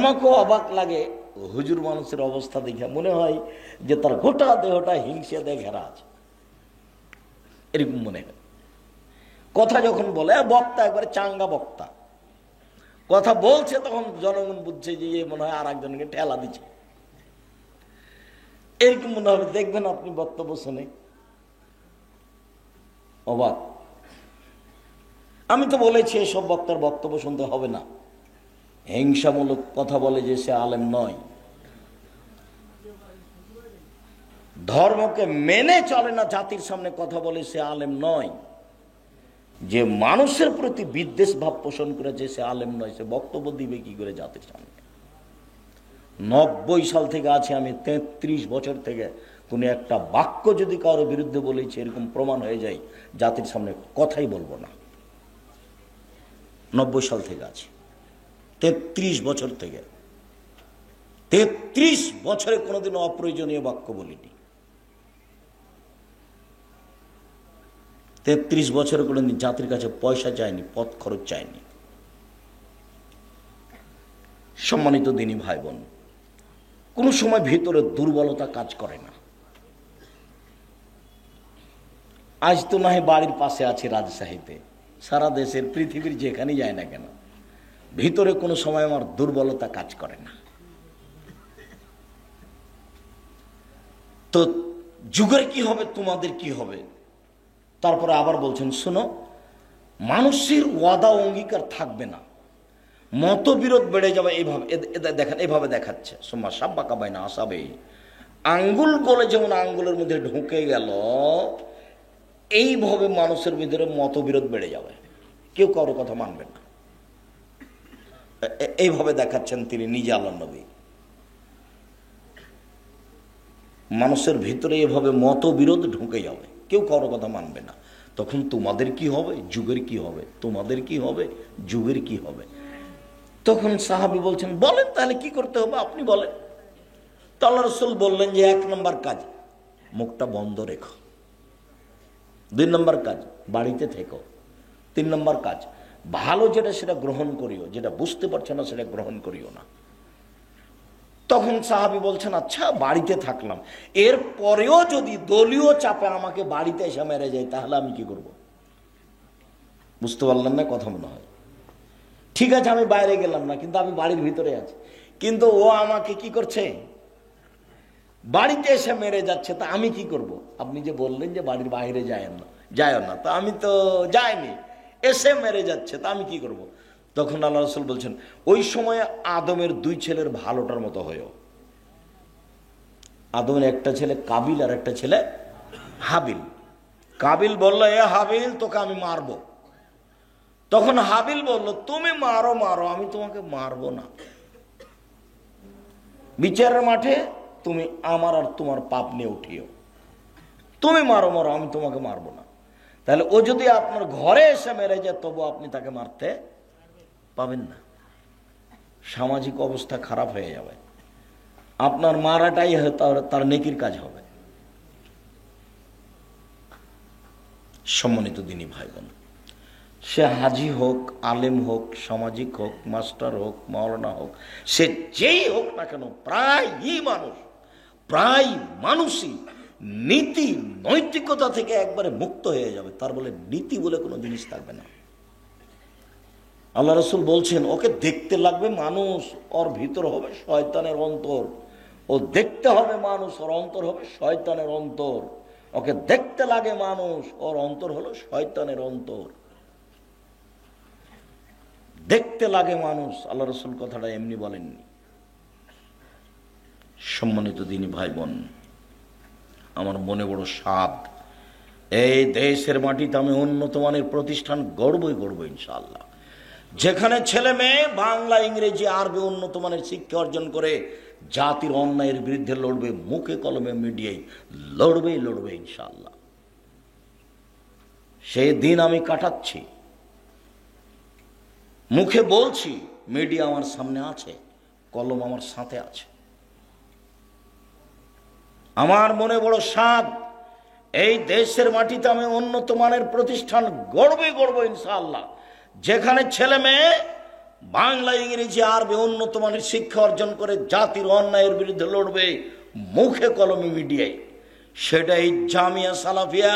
আমাকেও অবাক লাগে হুজুর মানুষের অবস্থা দেখে মনে হয় যে তার গোটা দেহটা হিংসা দিয়ে ঘেরা আছে, এরকম মনে হয়। কথা যখন বলে, বক্তা একবারে চাঙ্গা বক্তা, কথা বলছে তখন জনগণ বুঝছে যে মনে হয় আর একজনকে ঠেলা দিচ্ছে, এরকম মনে হবে। দেখবেন আপনি বক্তব্য শুনে অবাক। আমি তো বলেছি এসব বক্তার বক্তব্য শুনতে হবে না। হিংসামূলক কথা বলে যে সে আলেম নয়, ধর্মকে মেনে চলে না, জাতির সামনে কথা বলে সে আলেম নয়। যে মানুষের প্রতি বিদ্বেষ ভাব পোষণ করেছে সে আলেম নয়। সে বক্তব্য দিবে কি করে জাতির সামনে? 90 সাল থেকে আছি আমি, 33 বছর থেকে কোনো একটা বাক্য যদি কারোর বিরুদ্ধে বলেছি এরকম প্রমাণ হয়ে যায়, জাতির সামনে কথাই বলবো না। 90 সাল থেকে আছি, 33 বছর থেকে, 33 বছরে কোনোদিন অপ্রয়োজনীয় বাক্য বলিনি। 33 বছরে কোনোদিন জাতির কাছে পয়সা চাইনি, পথ খরচ চাইনি। সম্মানিত দিনী ভাই বোন, কোনো সময় ভিতরে দুর্বলতা কাজ করে না। আজ তো না হয় বাড়ির পাশে আছে রাজশাহীতে, সারা দেশের পৃথিবীর যেখানেই যায় না কেন, ভিতরে কোনো সময় আমার দুর্বলতা কাজ করে না। তো যুগের কি হবে, তোমাদের কি হবে? তারপরে আবার বলছেন, শোনো, মানুষের ওয়াদা অঙ্গীকার থাকবে না, মতবিরোধ বেড়ে যাবে। এইভাবে দেখেন, এইভাবে দেখাচ্ছে, সোম্মা সাব্বা কাবাই না আসাবে, আঙ্গুল বলে যেমন আঙ্গুলের মধ্যে ঢুকে গেল, এইভাবে মানুষের ভিতরে মতবিরোধ বেড়ে যাবে, কেউ কারো কথা মানবে না। এইভাবে দেখাচ্ছেন তিনি নিজে, আল্লাহর নবী। মানুষের ভিতরে এভাবে মতবিরোধ ঢুকে যাবে, কেউ কারো কথা মানবে না। তখন তোমাদের কি হবে, যুগের কি হবে? তোমাদের কি হবে, যুগের কি হবে? তখন সাহাবী বলছেন, বলেন তাহলে কি করতে হবে, আপনি বলেন। তো আল্লাহ রাসূল বললেন যে 1 নম্বর কাজ, মুখটা বন্ধ রেখো। 2 নম্বর কাজ, বাড়িতে থেকো। 3 নম্বর কাজ, ভালো যেটা সেটা গ্রহণ করিও, যেটা বুঝতে পারছো না সেটা গ্রহণ করিও না। তখন সাহাবী বলছেন, আচ্ছা বাড়িতে থাকলাম, এর পরেও যদি দলীয় চাপে আমাকে বাড়িতে এসে মেরে যায় তাহলে আমি কি করব? বুঝতে পারলাম না কথা মনে হয়। ঠিক আছে আমি বাইরে গেলাম না, কিন্তু আমি বাড়ির ভিতরে আছি, কিন্তু ও আমাকে কি করছে, বাড়িতে এসে মেরে যাচ্ছে, তা আমি কি করব? আপনি যে বললেন যে বাড়ির বাইরে যায় না, তা আমি তো যাইনি, এসে মেরে যাচ্ছে, তা আমি কি করব? তখন আল্লাহ রাসূল বলছেন, ওই সময় আদমের 2 ছেলের ভালোটার মতো হয়েও। আদমের একটা ছেলে কাবিল আর একটা ছেলে হাবিল। কাবিল বলল, এ হাবিল তোকে আমি মারব। তখন হাবিল বলল, তুমি মারো, আমি তোমাকে মারবো না। বিচারের মাঠে তুমি আমার আর তোমার পাপ নিয়ে উঠিও, তুমি মারো, আমি তোমাকে মারবো না। তাহলে ও যদি আপনার ঘরে এসে মেরে যায় তবু আপনি তাকে মারতে পাবেন না, সামাজিক অবস্থা খারাপ হয়ে যাবে, আপনার মারাটাই তার নেকির কাজ হবে। সম্মানিত দিনী ভাই বোন, সে হাজি হোক, আলেম হোক, সামাজিক হোক, মাস্টার হোক, মাওলানা হোক, সে যেই হোক না কেন, প্রায় মানুষই নীতি নৈতিকতা থেকে একবারে মুক্ত হয়ে যাবে। তার বলে নীতি বলে কোনো জিনিস থাকবে না। আল্লাহ রাসূল বলছেন, ওকে দেখতে লাগবে মানুষ, ওর ভিতর হবে শয়তানের অন্তর। ও দেখতে হবে মানুষ, ওর অন্তর হবে শয়তানের অন্তর। ওকে দেখতে লাগে মানুষ, ওর অন্তর হলো শয়তানের অন্তর। দেখতে লাগে মানুষ, আল্লাহ রাসূল কথাটা এমনি বলেননি। সম্মানিত দিনী ভাই বোন, আমার মনে বড় সাধ, এই দেশের মাটিতে আমি উন্নত মানের প্রতিষ্ঠান গড়বই ইনশাআল্লাহ, যেখানে ছেলে মেয়ে বাংলা, ইংরেজি, আরবি উন্নত মানের শিক্ষা অর্জন করে জাতির অন্যায়ের বিরুদ্ধে লড়বে, মুখে কলমে মিডিয়ায় লড়বে ইনশাআল্লাহ। সেই দিন আমি কাটাচ্ছি, মুখে বলছি, মিডিয়া আমার সামনে আছে, কলম আমার সাথে আছে। আমার মনে বড় সাধ, এই দেশের মাটিতে আমি উন্নত মানের প্রতিষ্ঠান গড়বই ইনশাআল্লাহ, যেখানে ছেলে মেয়ে বাংলা, ইংরেজি, আরবি উন্নত মানের শিক্ষা অর্জন করে জাতির অন্যায়ের বিরুদ্ধে লড়বে মুখে কলমে মিডিয়ায়, সেটাই জামিয়া সালাফিয়া।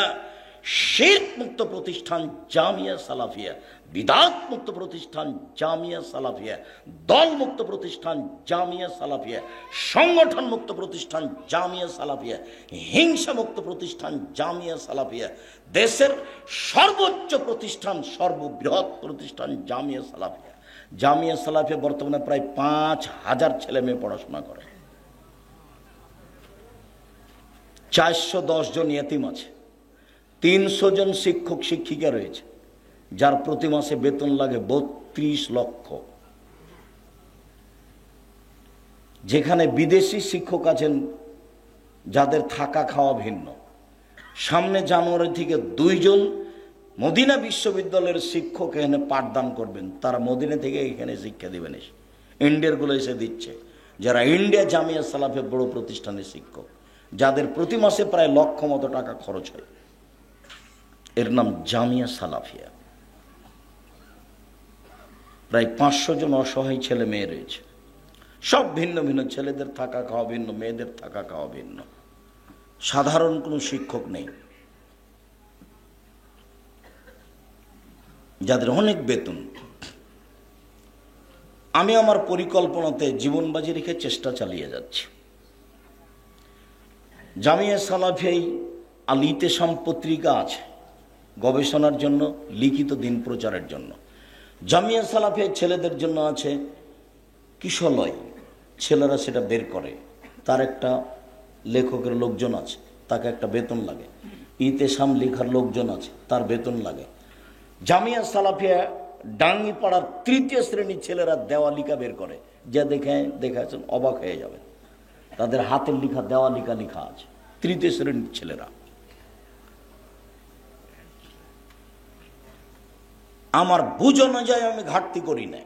শিরক মুক্ত প্রতিষ্ঠান জামিয়া সালাফিয়া, বিদআত মুক্ত প্রতিষ্ঠান জামিয়া সালাফিয়া, দল মুক্ত প্রতিষ্ঠান জামিয়া সালাফিয়া, সংগঠন মুক্ত প্রতিষ্ঠান জামিয়া সালাফিয়া, হিংসা মুক্ত প্রতিষ্ঠান জামিয়া সালাফিয়া, দেশের সর্বোচ্চ প্রতিষ্ঠান, সর্ববৃহৎ প্রতিষ্ঠান জামিয়া সালাফিয়া। জামিয়া সালাফিয়া বর্তমানে প্রায় 5,000 ছেলে মেয়ে পড়াশোনা করে। 410 জন ইয়েতিম আছে, 300 জন শিক্ষক শিক্ষিকা রয়েছে, যার প্রতি মাসে বেতন লাগে 32 লক্ষ। যেখানে বিদেশি শিক্ষক আছেন যাদের থাকা খাওয়া ভিন্ন। সামনে জানুয়ারি থেকে 2 জন মদিনা বিশ্ববিদ্যালয়ের শিক্ষক এখানে পাঠদান করবেন, তারা মদিনা থেকে এখানে শিক্ষা দেবেন। ইন্ডিয়ারগুলো এসে দিচ্ছে, যারা ইন্ডিয়া জামিয়া সালাফের বড় প্রতিষ্ঠানের শিক্ষক, যাদের প্রতি মাসে প্রায় লক্ষ মতো টাকা খরচ হয়। এর নাম জামিয়া সালাফিয়া। প্রায় 500 জন অসহায় ছেলে মেয়ে রয়েছে, সব ভিন্ন ভিন্ন, ছেলেদের থাকা খাওয়া ভিন্ন, মেয়েদের থাকা খাওয়া ভিন্ন। সাধারণ কোনো শিক্ষক নেই, যাদের অনেক বেতন। আমি আমার পরিকল্পনাতে জীবন বাজি রেখে চেষ্টা চালিয়ে যাচ্ছি। জামিয়া সালাফিয়ায় আল ইতেসাম পত্রিকা আছে গবেষণার জন্য, লিখিত দিন প্রচারের জন্য। জামিয়া সালাফিয়ায় ছেলেদের জন্য আছে কিশলয়, ছেলেরা সেটা বের করে, তার একটা লেখকের লোকজন আছে, তাকে একটা বেতন লাগে। ইতেসাম লেখার লোকজন আছে, তার বেতন লাগে। জামিয়া সালাফিয়া ডাঙ্গিপাড়ার 3য় শ্রেণীর ছেলেরা দেওয়ালিকা বের করে, যা দেখাচ্ছেন অবাক হয়ে যাবেন। তাদের হাতের লেখা দেওয়ালিকা লেখা আছে, 3য় শ্রেণীর ছেলেরা। আমার বুঝ অনুযায়ী আমি ঘাটতি করি না,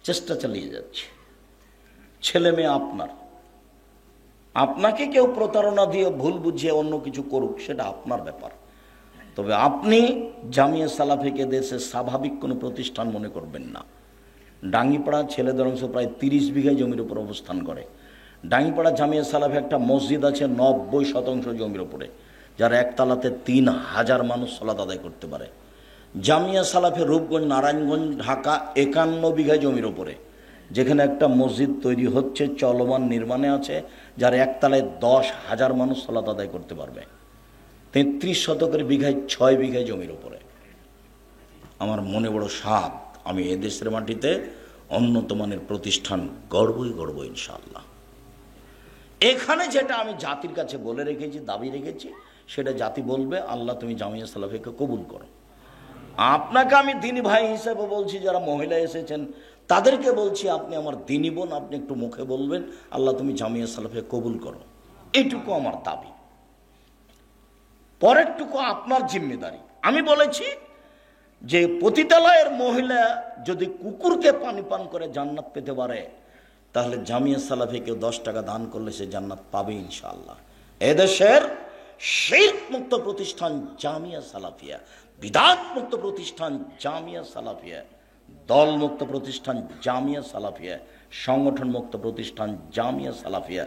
চেষ্টা চালিয়ে যাচ্ছি। ছেলে মেয়ে আপনার, আপনাকে কেউ প্রতারণা দিয়ে ভুল বুঝিয়ে অন্য কিছু করুক, সেটা আপনার ব্যাপার। তবে আপনি জামিয়া সালাফিকে দেশের স্বাভাবিক কোনো প্রতিষ্ঠান মনে করবেন না। ডাঙ্গিপাড়া ছেলেদের অংশ প্রায় 30 বিঘা জমির উপর অবস্থান করে। ডাঙ্গিপাড়া জামিয়া সালাফি একটা মসজিদ আছে 90% জমির উপরে, যার একতলাতে 3000 মানুষ সালাত আদায় করতে পারে। জামিয়া সালাফি রূপগঞ্জ, নারায়ণগঞ্জ, ঢাকা 51 বিঘা জমির উপরে, যেখানে একটা মসজিদ তৈরি হচ্ছে, চলমান নির্মাণে আছে, যার একতলায় 10,000 মানুষ সালাত আদায় করতে পারবে। 33 শতকের বিঘায় 6 বিঘা জমির উপরে। আমার মনে বড় সাধ, আমি এদেশের মাটিতে উন্নত মানের প্রতিষ্ঠান গড়বই গড়ব ইনশাআল্লাহ। এখানে যেটা আমি জাতির কাছে বলে রেখেছি, দাবি রেখেছি, সেটা জাতি বলবে, আল্লাহ তুমি জামিয়া সালাফিকে কবুল করো। আপনাকে আমি দিনী ভাই হিসেবে বলছি, যারা মহিলা এসেছেন তাদেরকে বলছি, আপনি আমার দিনী বোন, আপনি একটু মুখে বলবেন আল্লাহ তুমি জামিয়া সালাফিকে কবুল করো, এইটুকু আমার দাবি। পরেরটুকু আপনার জিম্মেদারি। আমি বলেছি যে পতিতালয়ের মহিলা যদি কুকুরকে পানি পান করে জান্নাত পেতে পারে, তাহলে জামিয়া সালাফিকে 10 টাকা দান করলে সে জান্নাত পাবে ইনশাআল্লাহ। এদেশের শিরক মুক্ত প্রতিষ্ঠান জামিয়া সালাফিয়া, বিদআত মুক্ত প্রতিষ্ঠান জামিয়া সালাফিয়া, দল মুক্ত প্রতিষ্ঠান জামিয়া সালাফিয়া, সংগঠন মুক্ত প্রতিষ্ঠান জামিয়া সালাফিয়া,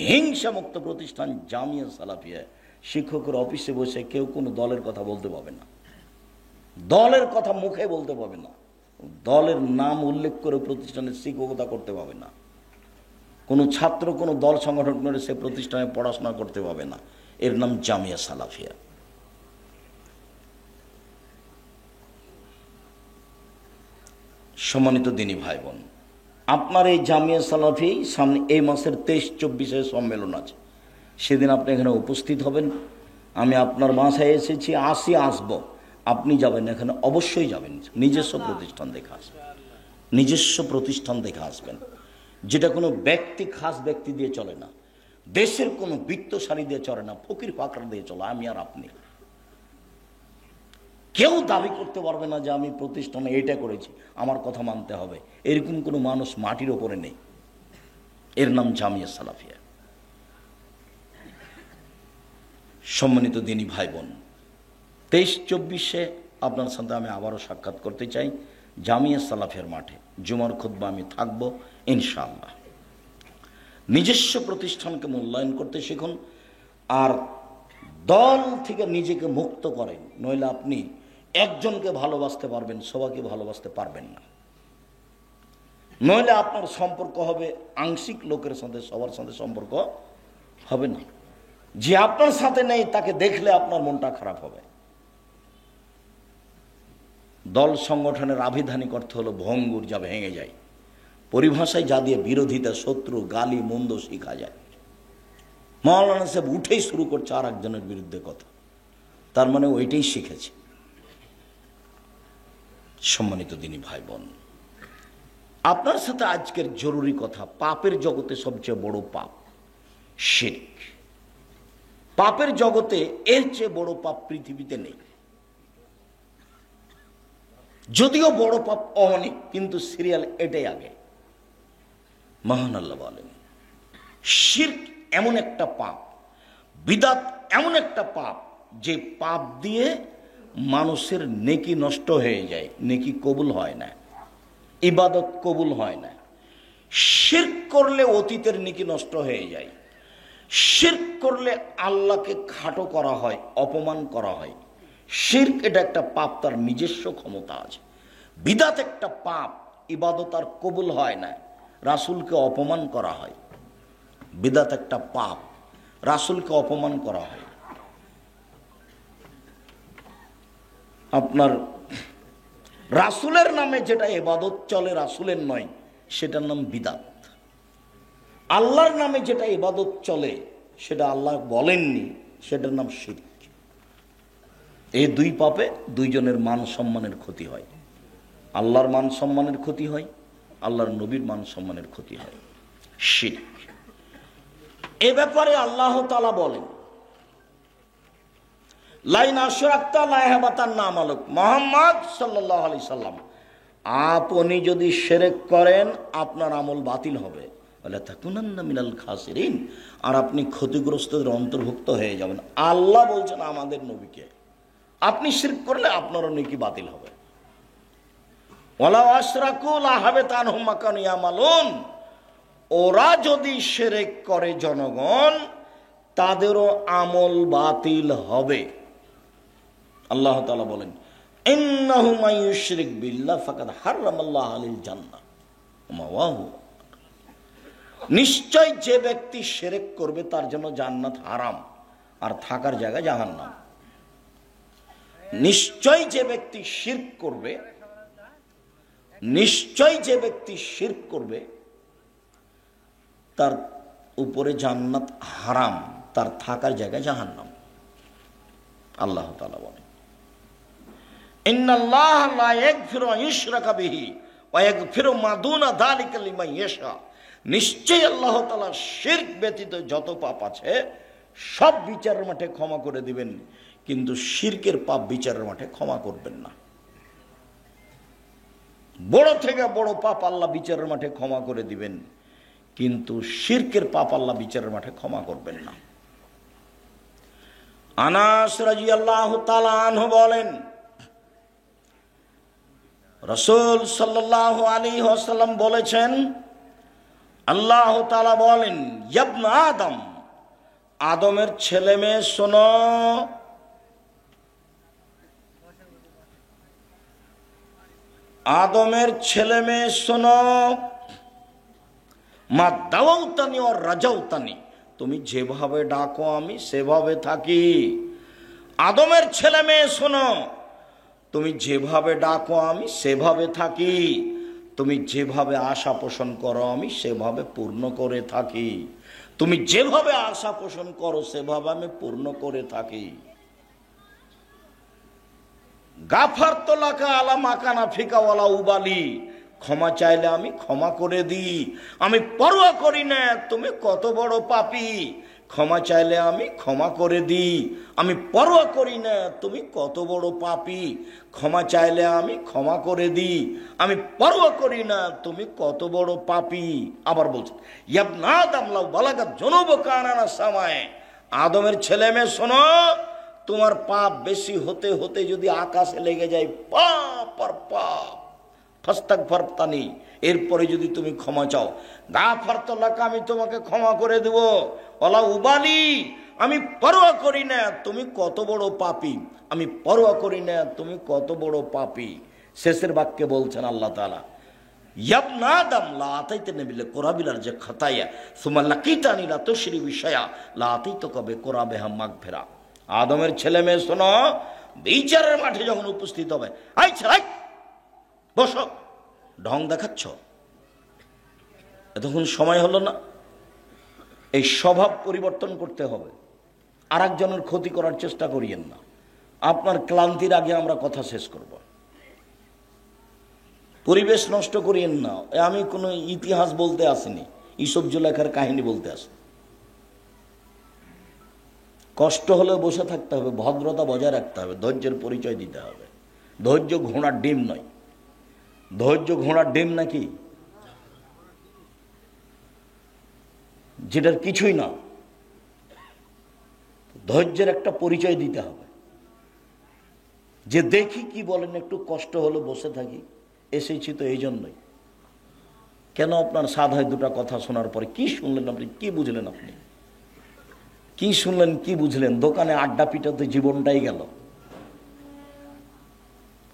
হিংসা মুক্ত প্রতিষ্ঠান জামিয়া সালাফিয়া। শিক্ষকের অফিসে বসে কেউ কোনো দলের কথা বলতে পাবে না, দলের কথা মুখে বলতে পাবে না, দলের নাম উল্লেখ করে প্রতিষ্ঠানের শিক্ষকতা করতে পাবে না, কোনো ছাত্র কোনো দল সংগঠন করে সে প্রতিষ্ঠানে পড়াশোনা করতে পাবে না। এর নাম জামিয়া সালাফিয়া। সম্মানিত দিনী ভাই বোন, আপনার এই জামিয়া সালাফি সামনে এই মাসের 23-24 সম্মেলন আছে, সেদিন আপনি এখানে উপস্থিত হবেন। আমি আপনার বাসায় এসেছি, আসবো, আপনি যাবেন, এখানে অবশ্যই যাবেন। নিজস্ব প্রতিষ্ঠান দেখে আসবেন, নিজস্ব প্রতিষ্ঠান দেখে আসবেন, যেটা কোনো ব্যক্তি, খাস ব্যক্তি দিয়ে চলে না, দেশের কোনো বৃত্তশালী দিয়ে চলে না, ফকির ফাকর দিয়ে চলে। আমি আর আপনি কেউ দাবি করতে পারবে না যে আমি প্রতিষ্ঠানে এটা করেছি, আমার কথা মানতে হবে, এরকম কোনো মানুষ মাটির ওপরে নেই। এর নাম জামিয়া সালাফিয়া। সম্মানিত দিনী ভাই বোন, 23-24 আপনার সাথে আমি আবারও সাক্ষাৎ করতে চাই। জামিয়া সালাফের মাঠে জুমার খুতবা আমি থাকবো ইনশাআল্লাহ। নিজস্ব প্রতিষ্ঠানকে মূল্যায়ন করতে শিখুন, আর দল থেকে নিজেকে মুক্ত করেন, নইলে আপনি একজনকে ভালোবাসতে পারবেন, সবাইকে ভালোবাসতে পারবেন না। নইলে আপনার সম্পর্ক হবে আংশিক লোকের সাথে, সবার সাথে সম্পর্ক হবে না। যে আপনার সাথে নেই তাকে দেখলে আপনার মনটা খারাপ হবে। দল সংগঠনের আবিধানিক অর্থ হলো ভঙ্গুর, যা ভেঙে যায়। পরিভাষায় যা দিয়ে বিরোধিতা, শত্রু, গালি মন্দ শিখা যায়। মাওলানা সাহেব উঠেই শুরু করছে আর একজনের বিরুদ্ধে কথা, তার মানে ওইটাই শিখেছে। সম্মানিত দিনী ভাই বোন, আপনার সাথে আজকের জরুরি কথা, পাপের জগতে সবচেয়ে বড় পাপ শিরক। পাপের জগতে এর চেয়ে বড় পাপ পৃথিবীতে নেই। যদিও বড় পাপ অনেক, কিন্তু সিরিয়াল এটাই আগে। মহান আল্লাহ বলেন, শিরক এমন একটা পাপ, বিদাত এমন একটা পাপ, যে পাপ দিয়ে মানুষের নেকি নষ্ট হয়ে যায়, নেকি কবুল হয় না, ইবাদত কবুল হয় না। শিরক করলে অতীতের নেকি নষ্ট হয়ে যায়। শিরক করলে আল্লাহকে খাটো করা হয়, অপমান করা হয়। শিরক এটা একটা পাপ, তার নিজস্ব ক্ষমতা আছে। বিদাত একটা পাপ, ইবাদত আর কবুল হয় না, রাসূলকে অপমান করা হয়। বিদাত একটা পাপ, রাসূলকে অপমান করা হয়। আপনার রাসূলের নামে যেটা ইবাদত চলে, রাসূলের নয়, সেটার নাম বিদাত। আল্লাহর নামে যেটা ইবাদত চলে, সেটা আল্লাহ বলেননি, সেটার নাম শিরক। এই দুই পাপে দুইজনের মান সম্মানের ক্ষতি হয়। আল্লাহর মান সম্মানের ক্ষতি হয়, আল্লাহর নবীর মান সম্মানের ক্ষতি হয়। শিরক, এ ব্যাপারে আল্লাহ তাআলা বলেন, লাইন আশরাকতা লা ইয়াহবাতান্না আমালুক। মুহাম্মদ সাল্লাল্লাহু আলাইহি সাল্লাম, আপনি যদি শিরক করেন আপনার আমল বাতিল হবে, ওয়ালা তাকুনান্না মিনাল খাসিরিন, আর আপনি ক্ষতিগ্রস্তদের অন্তর্ভুক্ত হয়ে যাবেন। আল্লাহ বলছেন আমাদের নবীকে, আপনি শিরক করলে আপনারও নেকি বাতিল হবে। ওয়ালা আশরাকু লা হাবিতা আনহুম মা কানু ইয়ামালুন, ওরা যদি শিরক করে জনগণ, তাদেরও আমল বাতিল হবে। আল্লাহ তাআলা বলেন, ইন্নাহু মান ইউশরিক বিল্লাহ ফাকাদ হারামাল্লাহু আলাইহিল জান্নাহ ওয়া মাওয়াহু, নিশ্চয় যে ব্যক্তি শিরক করবে তার জন্য জান্নাত হারাম, আর থাকার জায়গা জাহান্নাম। নিশ্চয় যে ব্যক্তি শিরক করবে, নিশ্চয় যে ব্যক্তি শিরক করবে, তার উপরে জান্নাত হারাম, তার থাকার জায়গা জাহান্নাম। আল্লাহ তাআলা বলেন, ইন্নাল্লাহা লা ইয়াগফিরু আন ইউশরাকা বিহি ওয়া ইয়াগফিরু মা দুনা যালিকা লিমান ইয়াশা, নিশ্চয়ই আল্লাহ তাআলা শিরক ব্যতীত যত পাপ আছে সব বিচারের মাঠে ক্ষমা করে দিবেন, কিন্তু শিরকের পাপ বিচারের মাঠে ক্ষমা করবেন না। বড় থেকে বড় পাপ আল্লাহ বিচারের মাঠে ক্ষমা করে দিবেন, কিন্তু শিরকের পাপ আল্লাহ বিচারের মাঠে ক্ষমা করবেন না। আনাস রাদিয়াল্লাহু তাআলা আনহু বলেন, রাসূল সাল্লাল্লাহু আলাইহি ওয়াসাল্লাম বলেছেন, আল্লাহ তাআলা বলেন, ইবনে আদম, আদমের ছেলে মেয়ে শোনো, আদমের ছেলে মেয়ে শোনো, মা দাওয়াতানি ও রাজাউতানি, তুমি যেভাবে ডাকো আমি সেভাবে থাকি। আদমের ছেলে মেয়ে শোনো, তুমি যেভাবে ডাকো আমি সেভাবে থাকি, তুমি যেভাবে আশা পোষণ করো আমি সেভাবে পূর্ণ করে থাকি, তুমি যেভাবে আশা পোষণ করো সেভাবে আমি পূর্ণ করে থাকি। গাফারতু লাকা আলা মা কানা ফিকা ওয়ালা উবালি, ক্ষমা চাইলে আমি ক্ষমা করে দিই, আমি পরোয়া করি না তুমি কত বড় পাপী। ক্ষমা চাইলে আমি ক্ষমা করে দিই, আমি পরোয়া করি না তুমি কত বড় পাপী। ক্ষমা চাইলে আমি ক্ষমা করে দিই, আমি পরোয়া করি না তুমি কত বড় পাপী। আবার বলছে, ইবনা আদম লাউ বালাগাত যুনুবুকা আনানা সামায়ে, আদমের ছেলে মেয়ে শোনো, তোমার পাপ বেশি হতে হতে যদি আকাশে লেগে যায় পাপ আর পাপ, ফাস্তাগফারতানি, এরপরে যদি তুমি ক্ষমা চাও, গাফারতু লাকা, আমি তোমাকে ক্ষমা করে দেব। ওয়ালা উবালি, আমি পরোয়া করি না তুমি কত বড় পাপী, আমি পরোয়া করি না তুমি কত বড় পাপী। শেষের বাক্যে বলছেন আল্লাহ তাআলা, ইয়াবনা আদম লা আতাইতানি বিল কুরাবিলার যে খাতায়া সুম্মা লাকিতানি লা তুশরি বিশায়া লা আতাইতুকা বিকুরাবিহা মাগফিরা। আদমের ছেলে মেয়ে শোনো, বিচারের মাঠে যখন উপস্থিত হবে, আই ছেলে বসো, ঢং দেখাচ্ছ, এতক্ষণ সময় হলো না? এই স্বভাব পরিবর্তন করতে হবে। আর একজনের ক্ষতি করার চেষ্টা করিয়েন না। আপনার ক্লান্তির আগে আমরা কথা শেষ করব। পরিবেশ নষ্ট করিয়েন না। আমি কোনো ইতিহাস বলতে আসিনি, ইসব জুলেখার কাহিনী বলতে আসি। কষ্ট হলেও বসে থাকতে হবে, ভদ্রতা বজায় রাখতে হবে, ধৈর্যের পরিচয় দিতে হবে। ধৈর্য ঘোড়ার ডিম নয়। ধৈর্য ঘোড়ার ডিম নাকি, যেটার কিছুই না। ধৈর্যের একটা পরিচয় দিতে হবে, যে দেখি কি বলেন, একটু কষ্ট হলো বসে থাকি, এসেছি তো এই জন্যই। কেন আপনার সাধ হয় দুটা কথা শোনার পরে কি শুনলেন আপনি, কি বুঝলেন আপনি, কি শুনলেন কি বুঝলেন? দোকানে আড্ডা পিটাতে জীবনটাই গেল।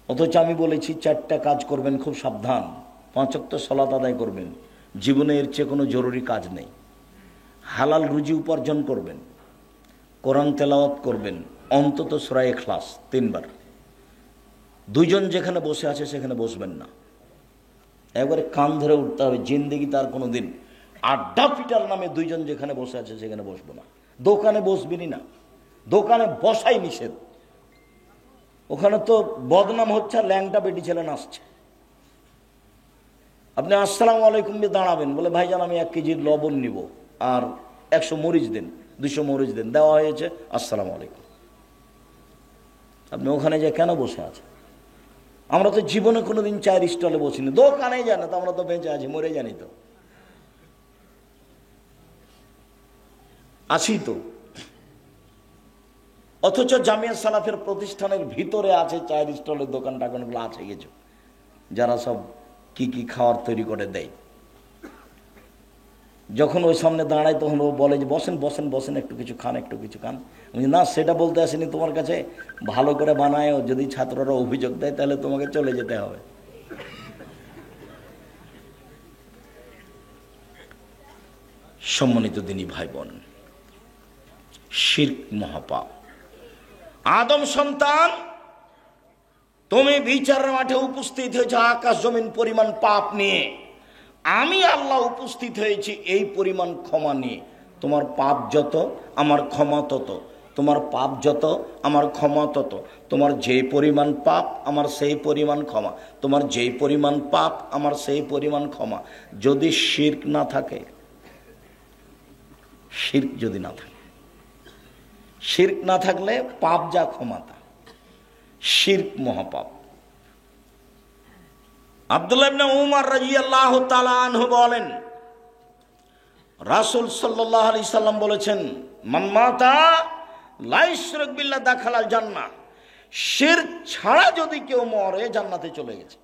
অথচ আমি বলেছি 4টা কাজ করবেন, খুব সাবধান। 5 ওয়াক্ত সালাত আদায় করবেন, জীবনে এর চেয়ে কোনো জরুরি কাজ নেই। হালাল রুজি উপার্জন করবেন, কোরআন তেলাওয়াত করবেন, অন্তত সূরা ইখলাস 3 বার। দুইজন যেখানে বসে আছে সেখানে বসবেন না, একবারে কান ধরে উঠতে হবে। জিন্দেগি তার কোনো দিন আড্ডা পিটার নামে দুইজন যেখানে বসে আছে সেখানে বসবো না। দোকানে বসবেনই না, দোকানে বসাই নিষেধ। ওখানে তো বদনাম হচ্ছে, আর ল্যাংটা বেটি ছেলে নাচছে। আপনি আসসালামু আলাইকুম দিয়ে দাঁড়াবেন, বলে ভাইজান আমি 1 কেজি লবণ নিব আর 100 মরিচ দেন, 200 মরিচ দেন, দেওয়া হয়েছে, আসসালামু আলাইকুম। আপনি ওখানে যে কেন বসে আছেন? আমরা তো জীবনে কোনোদিন চায়ের স্টলে বসিনি, দোকানেই জানি তো, আমরা তো বেঁচে আছি, মরে জানি তো, আছি তো। অথচ জামিয়া সালাফের প্রতিষ্ঠানের ভিতরে আছে চায়ের স্টলের দোকান টাকানগুলো আছে কিছু, যারা সব কি কি খাওয়ার তৈরি করে দেয়। যখন ওই সামনে দাঁড়ায় তখন ও বলে যে বসেন বসেন বসেন, একটু কিছু খান, একটু কিছু খান। না, সেটা বলতে আসেনি তোমার কাছে, ভালো করে বানায়, যদি ছাত্ররা অভিযোগ দেয় তাহলে তোমাকে চলে যেতে হবে। সম্মানিত দিনী ভাই বোন, শিরক মহাপাপ। আদম সন্তান, তুমি বিচারের মাঠে উপস্থিত হয়েছে আকাশ জমিন পরিমাণ পাপ নিয়ে। আমি আল্লাহ উপস্থিত হয়েছি এই পরিমাণ ক্ষমা নিয়ে। তোমার পাপ যত আমার ক্ষমা তত, তোমার পাপ যত আমার ক্ষমা তত। তোমার যেই পরিমাণ পাপ আমার সেই পরিমাণ ক্ষমা, তোমার যেই পরিমাণ পাপ আমার সেই পরিমাণ ক্ষমা। যদি শিরক না থাকে, শিরক যদি না থাকে, শিরক না থাকলে পাপ যা ক্ষমা তা। শিরক মহাপাপ। আব্দুল্লাহ ইবনে উমর রাদিয়াল্লাহু তাআলা আনহু বলেন, রাসূল সাল্লাল্লাহু আলাইহি সাল্লাম বলেছেন, মান মাতা লা ইশরিক বিল্লাহ দাখালাল জান্নাহ। শিরক ছাড়া যদি কেউ মরে জান্নাতে চলে গেছে।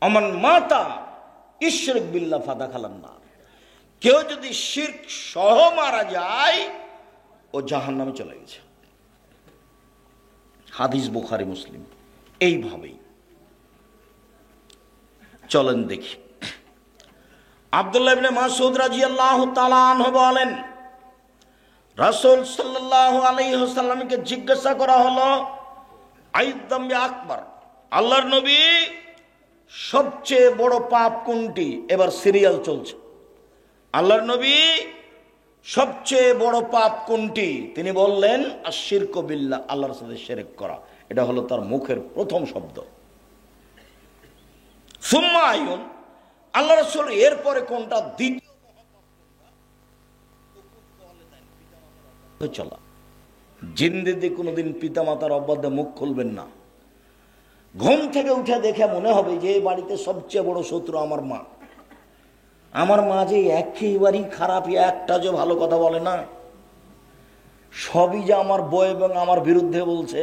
আমান মাতা ইশরিক বিল্লাহ ফাদাখালান নার। কেউ যদি শিরক সহ মারা যায় ও জাহান্নামে চলে গেছে। হাদিস বুখারী মুসলিম। এইভাবেই চলেন দেখি। আব্দুল্লাহ ইবনে মাসউদ রাদিয়াল্লাহু তাআলা আনহু বলেন, রাসূল সাল্লাল্লাহু আলাইহি ওয়াসাল্লামকে জিজ্ঞাসা করা হলো, আইযামবি আকবার, আল্লাহর নবী সবচেয়ে বড় পাপ কোনটি? এবার সিরিয়াল চলছে। আল্লাহর নবী সবচেয়ে বড় পাপ কোনটি? তিনি বললেন, আশিরকু বিল্লাহ, আল্লাহর সাথে শিরক করা। এটা হলো তার মুখের প্রথম শব্দ। সুম্মা আইয়ুন, আল্লাহ রাসূল এরপরে কোনটা? দ্বিতীয় চলা। জিন্দেগিতে কোনোদিন পিতামাতার অবাধ্যে মুখ খুলবেন না। ঘুম থেকে উঠে দেখে মনে হবে যে এই বাড়িতে সবচেয়ে বড় শত্রু আমার মা। আমার মা যে একেবারেই খারাপ, একটা যে ভালো কথা বলে না, সবই যে আমার বউ এবং আমার বিরুদ্ধে বলছে।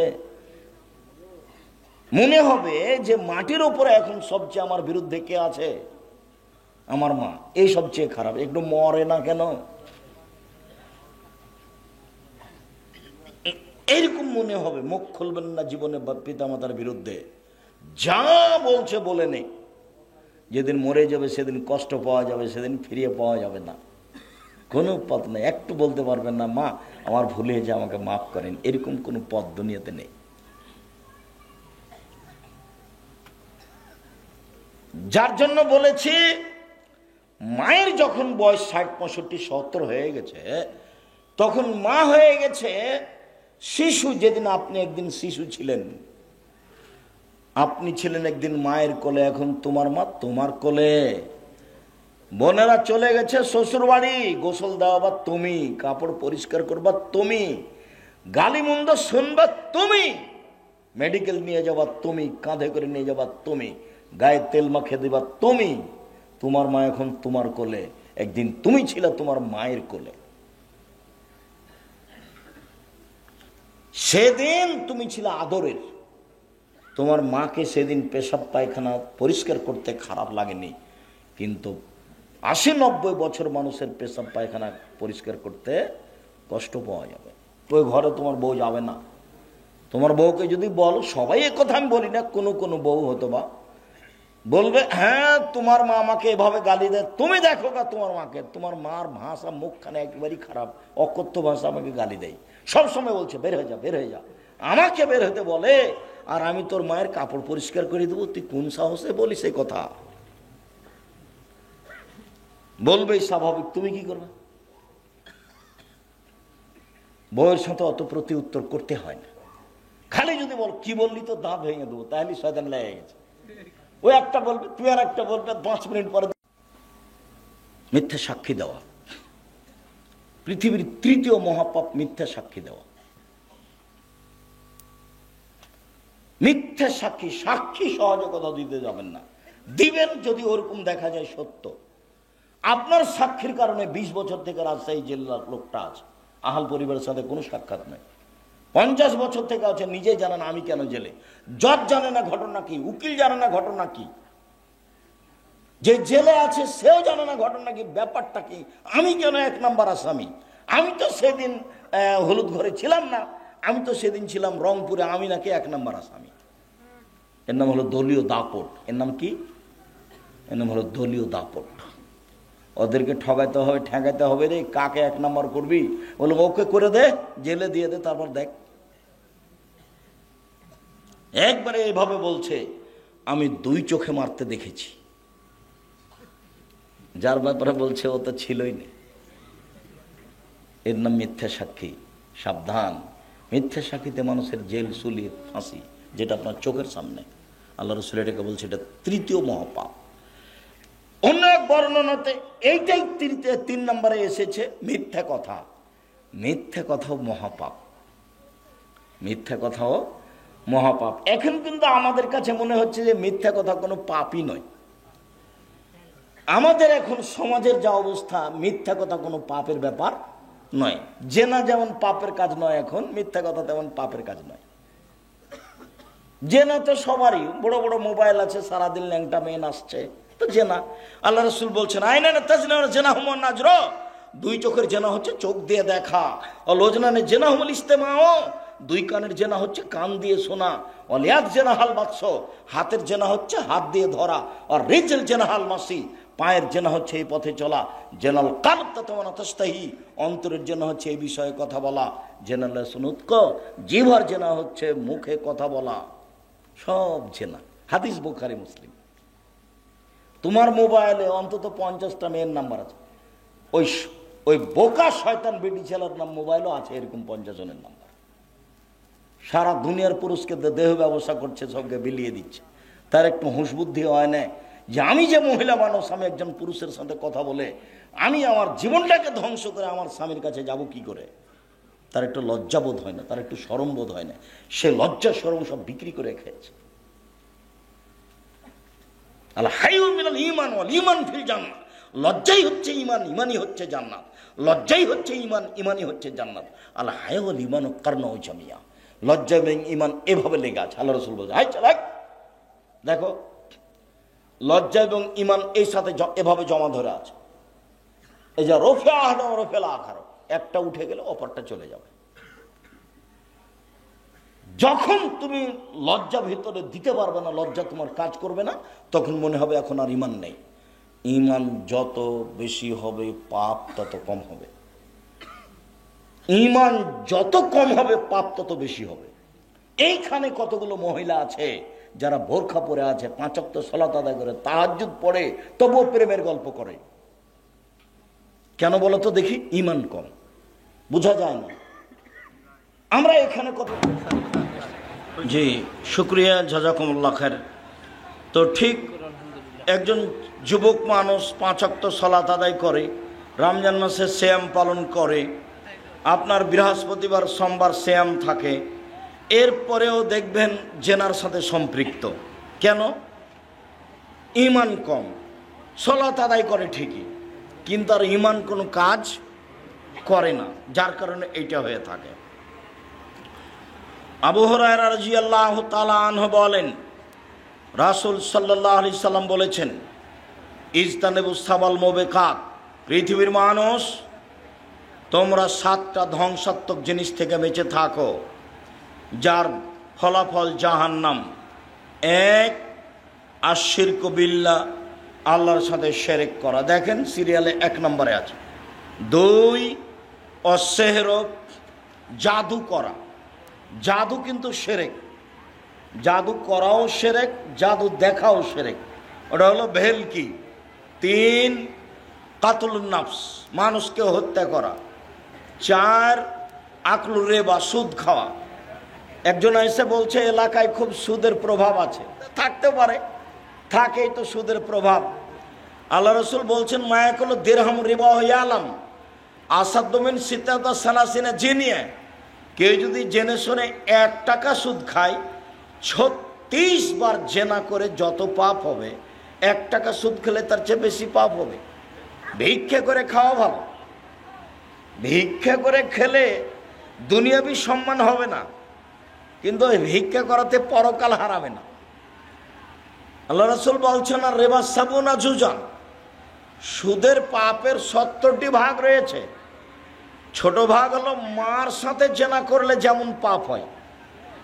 মনে হবে যে মাটির ওপরে এখন সবচেয়ে আমার বিরুদ্ধে কে আছে, আমার মা, এই সবচেয়ে খারাপ, একটু মরে না কেন, এইরকম মনে হবে। মুখ খুলবেন না জীবনে পিতামাতার বিরুদ্ধে, যা বলছে বলে নেই। যেদিন মরে যাবে সেদিন কষ্ট পাওয়া যাবে, সেদিন ফিরিয়ে পাওয়া যাবে না, কোনো পথ নেই। একটু বলতে পারবেন না মা আমার ভুল হয়েছে আমাকে মাফ করেন, এরকম কোনো পথ দুনিয়াতে নেই। যার জন্য বলেছি মায়ের যখন বয়স 60, 65, 70 হয়ে গেছে, তখন মা হয়ে গেছে শিশু। যেদিন আপনি একদিন শিশু ছিলেন, আপনি ছিলেন একদিন মায়ের কোলে, এখন তোমার মা তোমার কোলে। বোনেরা চলে গেছে শ্বশুর বাড়ি, গোসল দেওয়া তুমি, কাপড় পরিষ্কার করবা তুমি, গালি মন্দ শুনবা তুমি, মেডিকেল নিয়ে যাবা তুমি, কাঁধে করে নিয়ে যাবা তুমি, গায়ে তেল মাখিয়ে দিবা তুমি। তোমার মা এখন তোমার কোলে, একদিন তুমি ছিলে তোমার মায়ের কোলে। সেদিন তুমি ছিলে আদরের। তোমার মাকে সেদিন পেশাব পায়খানা পরিষ্কার করতে খারাপ লাগেনি, কিন্তু 80-90 বছর মানুষের পেশাব পায়খানা পরিষ্কার করতে কষ্ট পাওয়া যাবে। ওই ঘরে তোমার বউ যাবে না। তোমার বউকে যদি বল, সবাই এ কথা আমি বলি না, কোনো বউ হতো বা বলবে হ্যাঁ তোমার মা আমাকে এভাবে গালি দেয়, তুমি দেখো না তোমার মাকে, তোমার মার ভাষা মুখখানে একেবারেই খারাপ, অকথ্য ভাষা আমাকে গালি দেয়, সবসময় বলছে বের হয়ে যা বের হয়ে যা, আমাকে বের হতে বলে, আর আমি তোর মায়ের কাপড় পরিষ্কার করে দেবো, তুই কোন সাহসে বলিস এই কথা? বলবে স্বাভাবিক, তুমি কি করবে? বউয়ের সাথে অত প্রতি উত্তর করতে হয় না, খালি যদি বল কি বললি তো দাঁত ভেঙে দেবো, তাহলে শয়তান লেগে গেছে। ওই একটা বলবে, তুই আর একটা বলবে, 5 মিনিট পরে মিথ্যা সাক্ষী দেওয়া, পৃথিবীর 3য় মহাপাপ মিথ্যা সাক্ষী দেওয়া। মিথ্যা সাক্ষী, সাক্ষী সহজে কথা দিতে যাবেন না, দিবেন যদি ওরকম দেখা যায় সত্য। আপনার সাক্ষীর কারণে 20 বছর থেকে রাজশাহী জেলার লোকটা আছে, আহাল পরিবারের সাথে কোনো সাক্ষাৎ নেই, 50 বছর থেকে আছে, নিজেই জানে না আমি কেন জেলে, জজ জানে না ঘটনা কি, উকিল জানে না ঘটনা কি, যে জেলে আছে সেও জানে না ঘটনা কি, ব্যাপারটা কি, আমি কেন 1 নম্বর আসামি। আমি তো সেদিন হলুদ ঘরে ছিলাম না, আমি তো সেদিন ছিলাম রংপুরে, আমি নাকি 1 নম্বর আসামি। এর নাম হলো দলীয় দাপট। এর নাম কি? এর নাম হলো দলীয় দাপট। ওদেরকে ঠগাইতে হবে, ঠেকাইতে হবে রে, কাকে 1 নম্বর করবি, বলে ওকে করে দে, জেলে দিয়ে দে, তারপর দেখ। একবারে এইভাবে বলছে, আমি 2 চোখে মারতে দেখেছি। যার ব্যাপারে বলছে ও তো ছিলই না। এর নাম মিথ্যা সাক্ষী। সাবধান, মিথ্যা সাক্ষীতে মানুষের জেল, সুলি, ফাঁসি, যেটা আপনার চোখের সামনে। আল্লাহ রাসূল এটাকে বলছে এটা 3য় মহাপাপ। অন্য এক বর্ণনাতে এইটাই 3 নম্বরে এসেছে, মিথ্যা কথা। মিথ্যা কথাও মহাপাপ, মিথ্যা কথাও মহাপাপ। এখন কিন্তু আমাদের কাছে মনে হচ্ছে যে মিথ্যা কথা কোনো পাপই নয়। আমাদের এখন সমাজের যা অবস্থা, মিথ্যা কথা কোনো পাপের ব্যাপার নয়। জেনা যেমন পাপের কাজ নয়, এখন মিথ্যা কথা তেমন পাপের কাজ নয়। জেনা তো সবারই, বড় বড় মোবাইল আছে, সারাদিন ল্যাংটা মেয়ে নাচছে, তো জেনা। আল্লাহ রাসূল বলছেন আইনা না তাজনা জেনা হুমুন নাজর, 2 চোখের জেনা হচ্ছে চোখ দিয়ে দেখা, অলোজনানে জেনা হুমুল ইস্তেমাও, 2 কানের জেনা হচ্ছে কান দিয়ে শোনা, অলিয়াদ জেনা হাল বাদস, হাতের জেনা হচ্ছে হাত দিয়ে ধরা, আর রিজল জেনা হাল মাসি, পায়ের জেনা হচ্ছে এই পথে চলা, জেনাল কালব তাতওয়ানা তাস্তাহি, অন্তরের জেনা হচ্ছে এই বিষয়ে কথা বলা, জেনাল সুনুতক, জিহ্বার জেনা হচ্ছে মুখে কথা বলা, সব জেনা। হাদিস বুখারী মুসলিম। তোমার মোবাইলে অন্তত 50টা মেয়ের নাম্বার আছে, ওই বোকা শয়তান বেটি ছেলের নাম মোবাইলও আছে এরকম 50 জনের নাম্বার। সারা দুনিয়ার পুরুষকে দেহ ব্যবসা করছে, সবকে বিলিয়ে দিচ্ছে। তার একটু হুঁশ বুদ্ধি হয় না যে আমি যে মহিলা মানুষ, আমি একজন পুরুষের সাথে কথা বলে আমি আমার জীবনটাকে ধ্বংস করে আমার স্বামীর কাছে যাব কি করে? তার একটু লজ্জাবোধ হয় না, তার একটু শরম বোধ হয় না, সে লজ্জা শরম সব বিক্রি করে খেয়েছে। আল হাইয়ু মিনাল ঈমান ওয়াল ঈমান ফিল জান্নাহ, লজ্জাই হচ্ছে ঈমান, ঈমানই হচ্ছে জান্নাত, লজ্জাই হচ্ছে ঈমান, ঈমানই হচ্ছে জান্নাত। আল হায়া ওয়াল ঈমানু কারনাউ জামিয়া, লজ্জা এবং ইমান এভাবে লেগে আছে। আল্লাহ রসুল বলছে, হাই চালাক, দেখো লজ্জা এবং ইমান এই সাথে এভাবে জমা ধরে আছে। এই যে রফেলা আখার, একটা উঠে গেলে অপরটা চলে যাবে। যখন তুমি লজ্জা ভিতরে দিতে পারবে না, লজ্জা তোমার কাজ করবে না, তখন মনে হবে এখন আর ইমান নেই। ইমান যত বেশি হবে পাপ তত কম হবে। ইমান যত কম হবে পাপ তত বেশি হবে। এইখানে কতগুলো মহিলা আছে যারা বোরখা পরে আছে, 5 ওয়াক্ত সালাত আদায় করে, তাহাজ্জুদ পড়ে, তবুও প্রেমের গল্প করে। কেন বলো তো দেখি? ইমান কম, বোঝা যায় না। আমরা এখানে কত জি শুক্রিয়া, জাযাকুমুল্লাহ খায়ের। তো ঠিক একজন যুবক মানুষ 5 ওয়াক্ত সালাত আদায় করে, রমজান মাসে সিয়াম পালন করে, আপনার বৃহস্পতিবার সোমবার সিয়াম থাকে, এরপরেও দেখবেন জেনার সাথে সম্পৃক্ত। কেন? ইমান কম। সালাত আদায় করে ঠিকই, কিন্তু আর ইমান কোনো কাজ করে না, যার কারণে এইটা হয়ে থাকে। আবু হুরায়রা রাদিয়াল্লাহু তাআলা আনহু বলেন, রাসূল সাল্লাল্লাহু আলাইহি সাল্লাম বলেছেন, ইজতানিবুস সাবাল মুবিকাত, পৃথিবীর মানুষ তোমরা 7টা ধ্বংসাত্মক জিনিস থেকে বেঁচে থাকো, যার ফলাফল জাহান্নাম। 1, আশিরকু বিল্লাহ, আল্লাহর সাথে শিরক করা, দেখেন সিরিয়ালে 1 নম্বরে আছে। 2, অসেহর, জাদু করা। জাদু কিন্তু শিরক, জাদু করাও শিরক, জাদু দেখাও শিরক, ওটা হলো ভেলকি। 3, কাতলুন নাফস, মানুষকে হত্যা করা। 4, আকলুর রিবা, সুদ খাওয়া। একজন এসে বলছে এলাকায় খুব সুদের প্রভাব আছে, থাকতে পারে, থাকেই তো সুদের প্রভাব। আল্লাহ রসুল বলছেন, মায়াকুল দিরহাম রিবা ইয়ালাম আসাদুমিন সিতাতা সালাসিনা জিনিয়া, কেউ যদি জেনে শুনে 1 টাকা সুদ খায়, 36 বার জেনা করে যত পাপ হবে, 1 টাকা সুদ খেলে তার চেয়ে বেশি পাপ হবে। ভিক্ষা করে খাওয়া ভালো, ভিক্ষা করে খেলে দুনিয়াবি সম্মান হবে না, কিন্তু ভিক্ষা করাতে পরকাল হারাবে না। আল্লাহ রাসূল বলছেন, আর রিবা সাবুনা জুজান, সুদের পাপের 70টি ভাগ রয়েছে। ছোট ভাগ হলো মার সাথে জেনা করলে যেমন পাপ হয়,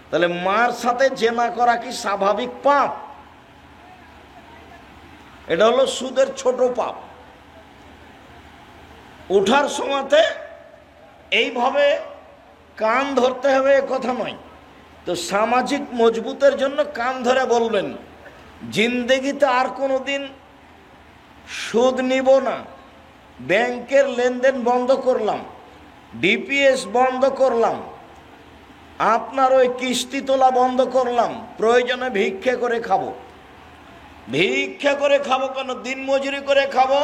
তাহলে মার সাথে জেনা করা কি স্বাভাবিক পাপ? এটা হলো সুদের ছোট পাপ। উঠার সময়তে এইভাবে কান ধরতে হবে এ কথা নয়, তো সামাজিক মজবুতের জন্য কান ধরে বলবেন, জিন্দেগিতে আর কোনো দিন সুদ নিব না, ব্যাংকের লেনদেন বন্ধ করলাম, ডিপিএস বন্ধ করলাম, আপনার ওই কিস্তি তোলা বন্ধ করলাম, প্রয়োজনে ভিক্ষা করে খাবো। ভিক্ষা করে খাবো কেন? দিন মজুরি করে খাবো,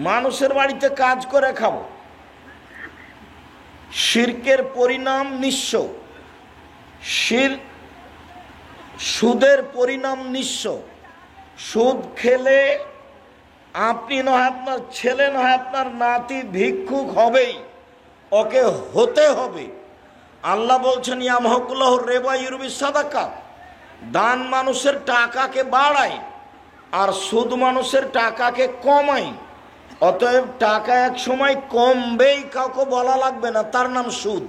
মানুষের বাড়িতে কাজ করে খাবো। শিরকের পরিণাম নিঃস্ব, সুদের পরিণাম নিঃস্ব। সুদ খেলে আপনি নয়, আপনার ছেলে নয়, আপনার নাতি ভিক্ষুক হবেই, ওকে হতে হবে। আল্লাহ বলছেন, ইয়ামহাকুল্লাহু রিবা ইউরবি সাদাকাত, দান মানুষের টাকাকে বাড়ায় আর সুদ মানুষের টাকাকে কমায়। অতএব টাকা এক সময় কমবেই, কাউকে বলা লাগবে না, তার নাম সুদ।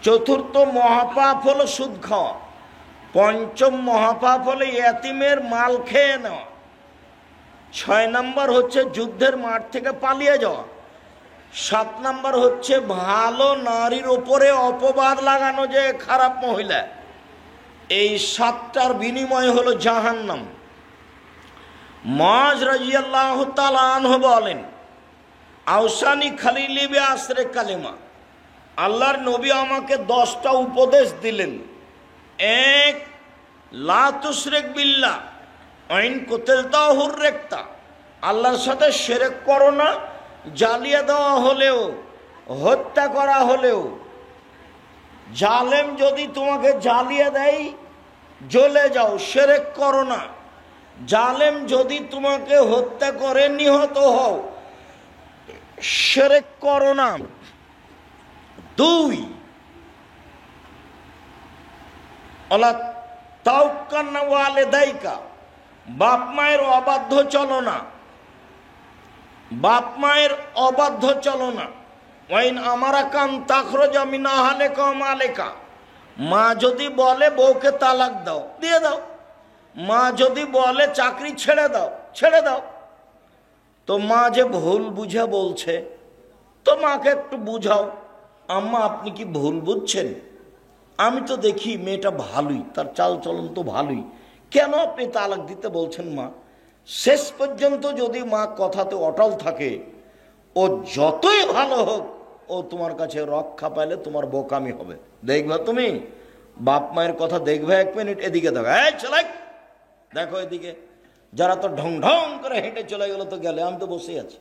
4র্থ মহাপাপ হলো সুদ খাওয়া। 5ম মহাপাপ হলো এতিমের মাল খেয়ে নেওয়া। 6 নম্বর হচ্ছে যুদ্ধের মাঠ থেকে পালিয়ে যাওয়া। 7 নম্বর হচ্ছে ভালো নারীর উপরে অপবাদ লাগানো, যে খারাপ মহিলা। এই 7টার বিনিময় হলো জাহান্নাম। মুআয রাদিয়াল্লাহু তাআলা আনহু বলেন, আওসানি খালিলি বি আসরে কালিমা, আল্লাহর নবী আমাকে 10টা উপদেশ দিলেন। 1, লা তুশরিক বিল্লাহ ওয়াইন কুতিলতাহু রিক্তা, আল্লাহর সাথে শিরক করো না, জ্বালিয়ে দেওয়া হলেও, হত্যা করা হলেও। জালেম যদি তোমাকে জ্বালিয়ে দেয়, জ্বলে যাও, শিরক করো না। জালেম যদি তোমাকে হত্যা করে, নিহত হও, শিরক করো না। 2, ওলা তাওকান্না ওয়ালিদাইকা, বাপ মায়ের অবাধ্য চলো না, বাপ মায়ের অবাধ্য চলো না। ওয়াইন আমারা কান তাখরুজা মিন আহলিকা ওয়া মালিকা, মা যদি বলে বউকে তালাক দাও, দিয়ে দাও। মা যদি বলে চাকরি ছেড়ে দাও, ছেড়ে দাও। তো মা যে ভুল বুঝে বলছে, তো মাকে একটু বুঝাও, আম্মা আপনি কি ভুল বুঝছেন? আমি তো দেখি মেয়েটা ভালোই, তার চাল চলন তো ভালোই, কেন আপনি তালাক দিতে বলছেন মা? শেষ পর্যন্ত যদি মা কথাতে অটল থাকে, ও যতই ভালো হোক, ও তোমার কাছে রক্ষা পাইলে তোমার বোকামি হবে। দেখবা তুমি বাপ মায়ের কথা দেখবে। 1 মিনিট এদিকে দেখো, এই চলে দেখো এদিকে, যারা তো ঢং ঢং করে হেঁটে চলে গেল তো গেলে, আমি তো বসে আছি।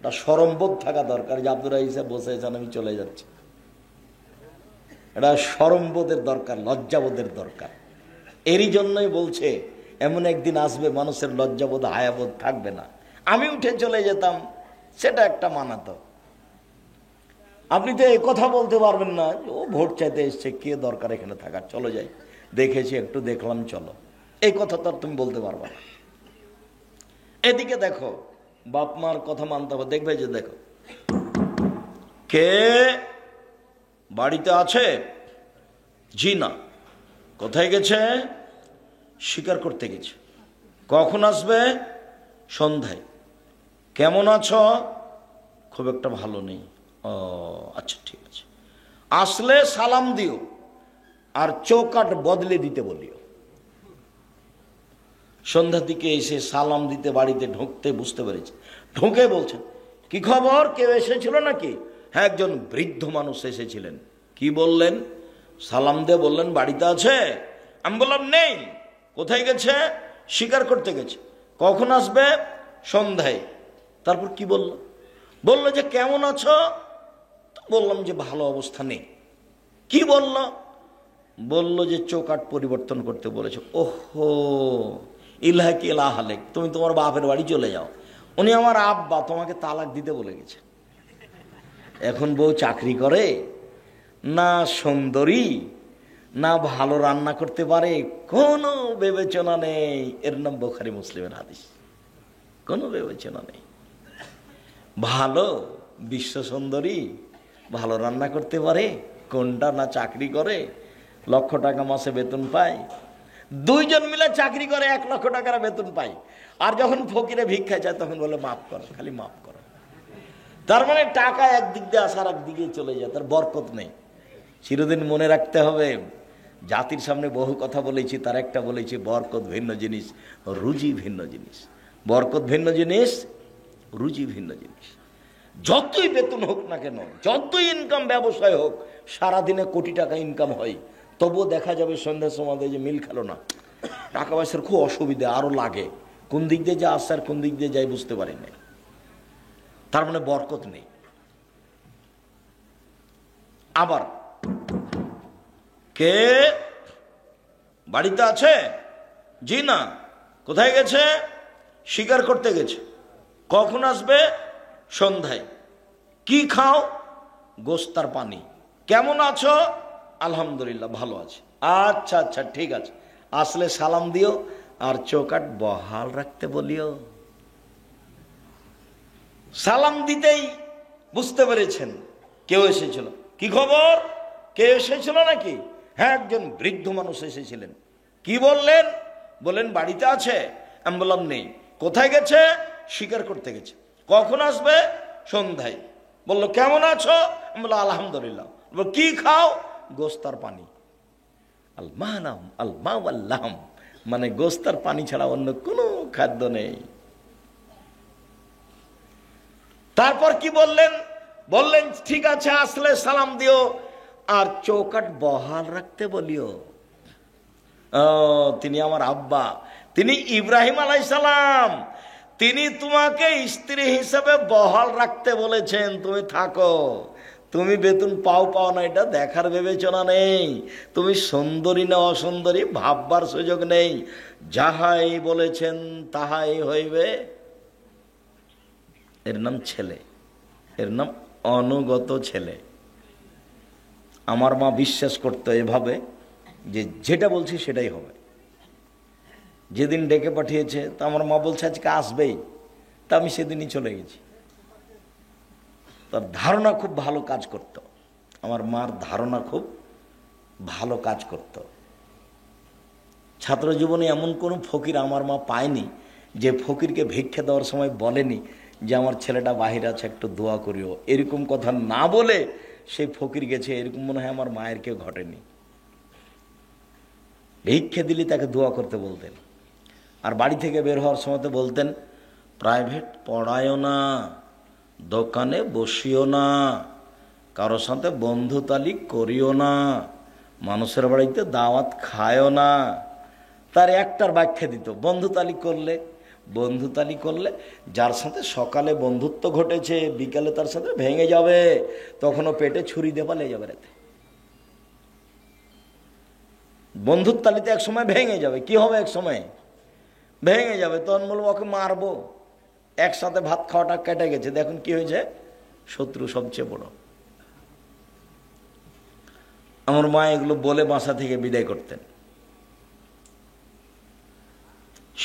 এটা শরমবোধ থাকা দরকার যে আব্দুর রাহিস বসে আছেন, আমি চলে যাচ্ছি। এটা শরমবোধের দরকার, লজ্জাবোধের দরকার। এরই জন্যই বলছে এমন একদিন আসবে মানুষের লজ্জাবোধ হায়াবোধ থাকবে না। আমি উঠে চলে যেতাম, সেটা একটা মানাতো। আপনি তো এই কথা বলতে পারবেন না, ও ভোট চাইতে এসছে, কে দরকার এখানে থাকার, চলো যাই, দেখেছি একটু দেখলাম চলো, এই কথা তো আর তুমি বলতে পারবা না। এদিকে দেখো, বাপ মার কথা মানতে হবে। দেখবে যে দেখো কে বাড়িতে আছে? জি না। কোথায় গেছে? শিকার করতে গেছে। কখন আসবে? সন্ধ্যায়। কেমন আছো? খুব একটা ভালো নেই। ও আচ্ছা ঠিক আছে, আসলে সালাম দিও আর চৌকাট বদলে দিতে বলিও। সন্ধ্যার দিকে এসে সালাম দিতে বাড়িতে ঢুকতে বুঝতে পেরেছে, ঢুকে বলছেন কি খবর, কেউ এসেছিল নাকি? হ্যাঁ, একজন বৃদ্ধ মানুষ এসেছিলেন। কি বললেন? সালাম দিয়ে বললেন বাড়িতে আছে। আমি বললাম নেই। কোথায় গেছে? শিকার করতে গেছে। কখন আসবে? সন্ধ্যায়। তারপর কি বলল? বলল যে কেমন আছো? বললাম যে ভালো অবস্থা নেই। কি বলল? বলল যে চৌকাট পরিবর্তন করতে বলেছে। ওহো, ইলাহাক ইলাহালেক, তুমি তোমার বাপের বাড়ি চলে যাও। উনি আমার আব্বা, তোমাকে তালাক দিতে বলে গেছে। এখন বউ চাকরি করে না, সুন্দরী না, ভালো রান্না করতে পারে, কোনো বিবেচনা নেই। এর নাম বুখারী মুসলিমের হাদিস। কোনো বিবেচনা নেই। ভালো বিশ্ব সুন্দরী, ভালো রান্না করতে পারে, কোনটা না চাকরি করে, লক্ষ টাকা মাসে বেতন পায়। দুইজন মিলে চাকরি করে 1 লক্ষ টাকার বেতন পায়। আর যখন ফকিরে ভিক্ষা চায় তখন বলে মাফ করো, খালি মাফ করো। তার মানে টাকা একদিক দিয়ে আসার একদিকে চলে যায়, তার বরকত নেই। চিরদিন মনে রাখতে হবে, জাতির সামনে বহু কথা বলেছি, তার একটা বলেছি, বরকত ভিন্ন জিনিস, রুজি ভিন্ন জিনিস। বরকত ভিন্ন জিনিস, রুজি ভিন্ন জিনিস। যতই বেতন হোক না কেন, যতই ইনকাম ব্যবসায় হোক, সারাদিনে কোটি টাকা ইনকাম হয়, তবুও দেখা যাবে সন্ধ্যার সময় যে মিল খেলো না, টাকা পয়সার খুব অসুবিধা, আরো লাগে, কোন দিক দিয়ে যা আসছে আর কোন দিক দিয়ে যাই বুঝতে পারি না। তার মানে বরকত নেই। আবার কে বাড়িতে আছে? জি না। কোথায় গেছে? শিকার করতে গেছে। কখন আসবে? সন্ধ্যায়। কি খাও? গোস্তার পানি। কেমন আছো? আলহামদুলিল্লাহ ভালো আছে। আচ্ছা আচ্ছা ঠিক আছে, আসলে সালাম দিও আর চৌকাট বহাল রাখতে বলিও। সালাম দিতেই বুঝতে পেরেছেন কেউ এসেছিল। কি খবর? কে এসেছিল নাকি? হ্যাঁ, একজন বৃদ্ধ মানুষ এসেছিলেন। কি বললেন? বললেন বাড়িতে আছে। আমি বললাম নেই। কোথায় গেছে? শিকার করতে গেছে। কখন আসবে? সন্ধ্যায়। বললো কেমন আছো? আমি বললাম আলহামদুলিল্লাহ। বলল কি খাও? গোস্তার পানি। আল মানাম আল মাওয়াল্লাম, মানে গোস্তার পানি ছাড়া অন্য কোনো খাদ্য নেই। তারপর কি বললেন? বললেন ঠিক আছে, আসলে সালাম দিও আর চৌকাট বহাল রাখতে বলিও। তিনি আমার আব্বা, তিনি ইব্রাহিম আলাইহিস সালাম, তিনি তোমাকে স্ত্রী হিসেবে বহাল রাখতে বলেছেন। তুমি থাকো, তুমি বেতন পাও পাও না এটা দেখার বিবেচনা নেই, তুমি সুন্দরী না অসুন্দরী ভাববার সুযোগ নেই, যাহাই বলেছেন তাহাই হইবে। এর নাম ছেলে, এর নাম অনুগত ছেলে। আমার মা বিশ্বাস করতো এভাবে যে যেটা বলছি সেটাই হবে। যেদিন ডেকে পাঠিয়েছে তা আমার মা বলছে আজকে আসবেই, তা আমি সেদিনই চলে গেছি। তার ধারণা খুব ভালো কাজ করত, আমার মার ধারণা খুব ভালো কাজ করত। ছাত্র জীবনে এমন কোনো ফকির আমার মা পায়নি যে ফকিরকে ভিক্ষা দেওয়ার সময় বলেনি যে আমার ছেলেটা বাহিরে আছে একটু দোয়া করিও, এরকম কথা না বলে সেই ফকির গেছে, এরকম মনে হয় আমার মায়ের কেউ ঘটেনি। ভিক্ষা দিলে তাকে দোয়া করতে বলতেন। আর বাড়ি থেকে বের হওয়ার সময় তো বলতেন, প্রাইভেট পড়ায়ও না, দোকানে বসিও না, কারোর সাথে বন্ধুতালি করিও না, মানুষের বাড়িতে দাওয়াত খায়ও না। তার একটার ব্যাখ্যা দিত, বন্ধুতালি করলে যার সাথে সকালে বন্ধুত্ব ঘটেছে বিকালে তার সাথে ভেঙে যাবে, তখনও পেটে ছুরি দিয়ে পালিয়ে যাবে রাতে। বন্ধুত্বালিতে এক সময় ভেঙে যাবে, কি হবে এক সময় ভেঙে যাবে, তখন বলবো ওকে মারবো। একসাথে ভাত খাওয়াটা কেটে গেছে, দেখুন কি হয়েছে, শত্রু সবচেয়ে বড়। আমার মা এগুলো বলে বাসা থেকে বিদায় করতেন।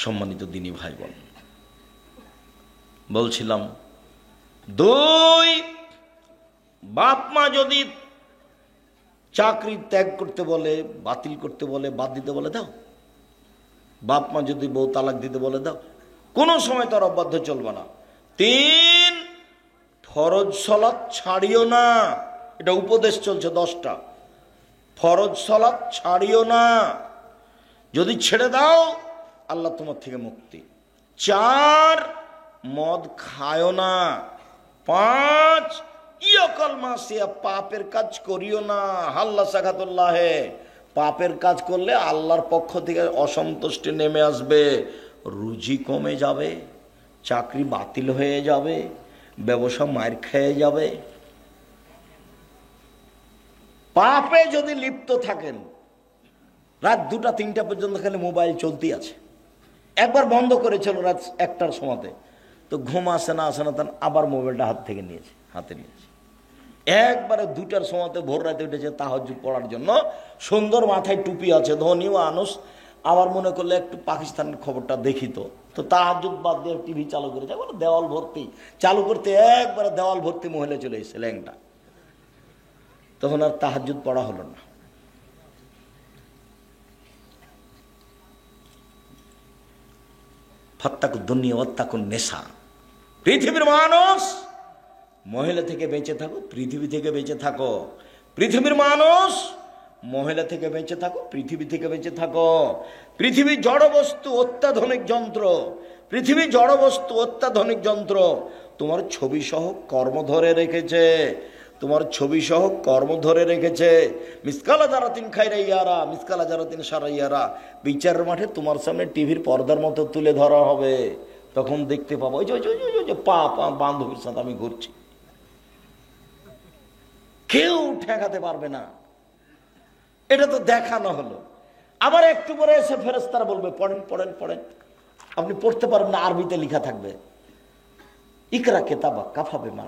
সম্মানিত দিনী ভাই বোন, বলছিলাম, দুই, বাপ মা যদি চাকরি ত্যাগ করতে বলে, বাতিল করতে বলে, বাদ দিতে বলে দাও। বাপ মা যদি বউ তালাক দিতে বলে দাও, কোনো সময় তার অবাধ্য চলবে না। তিন, ফরজ সালাত ছাড়িও না, এটা উপদেশ চলছে 10টা। ফরজ সালাত ছাড়িও না, যদি ছেড়ে দাও আল্লাহ তোমার থেকে মুক্তি। 4, মদ খায়ও না। 5, ইয়কল মাসিয়া, পাপের কাজ করিও না। হাল্লা সাকাতুল্লাহে, পাপের কাজ করলে আল্লাহর পক্ষ থেকে অসন্তুষ্টি নেমে আসবে, রুজি কমে যাবে, চাকরি বাতিল হয়ে যাবে, ব্যবসা মার খেয়ে যাবে। পাপে যদি লিপ্ত থাকেন, রাত 2টা 3টা পর্যন্ত খালি মোবাইল চলতেই আছে। একবার বন্ধ করেছিল রাত 1টার সময়তে, তো ঘুম আসে না তখন আবার মোবাইলটা হাতে নিয়েছে। একবারে 2টার সময়তে ভোর রাতে উঠেছে তাহাজ্জুদ পড়ার জন্য, সুন্দর মাথায় টুপি আছে, ধনী মানুষ। আবার মনে করলে একটু পাকিস্তানের খবরটা দেখি, তো তাহাজ্জুদ বাদ দিয়ে টিভি চালু করেছে, দেওয়াল ভর্তি, চালু করতে একবারে দেওয়াল ভর্তি মহিলা চলে এসেছে ল্যাংটা। তখন আর তাহাজ্জুদ পড়া হলো না। ফাত্তাকুদ দুনিয়া ওয়াত্তাকুন নেশা, পৃথিবীর মানুষ মহিলা থেকে বেঁচে থাকো, পৃথিবী থেকে বেঁচে থাকো। পৃথিবীর মানুষ মহিলা থেকে বেঁচে থাকো, পৃথিবী থেকে বেঁচে থাকো। পৃথিবী জড়বস্তু, অত্যাধুনিক যন্ত্র। পৃথিবী জড়বস্তু, অত্যাধুনিক যন্ত্র। তোমার ছবি সহ কর্ম ধরে রেখেছে, তোমার ছবি সহ কর্ম ধরে রেখেছে। মিসকালা জারাতিন খাইরা ইয়ারা, মিসকালা জারাতিন সারা ইয়ারা। বিচারের মাঠে তোমার সামনে টিভির পর্দার মতো তুলে ধরা হবে, তখন দেখতে পাবো ওই যে পা বান্ধবীর সাথে আমি ঘুরছি, কেউ ঠেকাতে পারবে না। এটা তো দেখানো হলো। আবার একটু পরে এসে ফেরেশতারা বলবে পড়েন পড়েন পড়েন, আপনি পড়তে পারবেন না, আরবিতে লেখা থাকবে, ইকরা কিতাবা কাফা বিমা,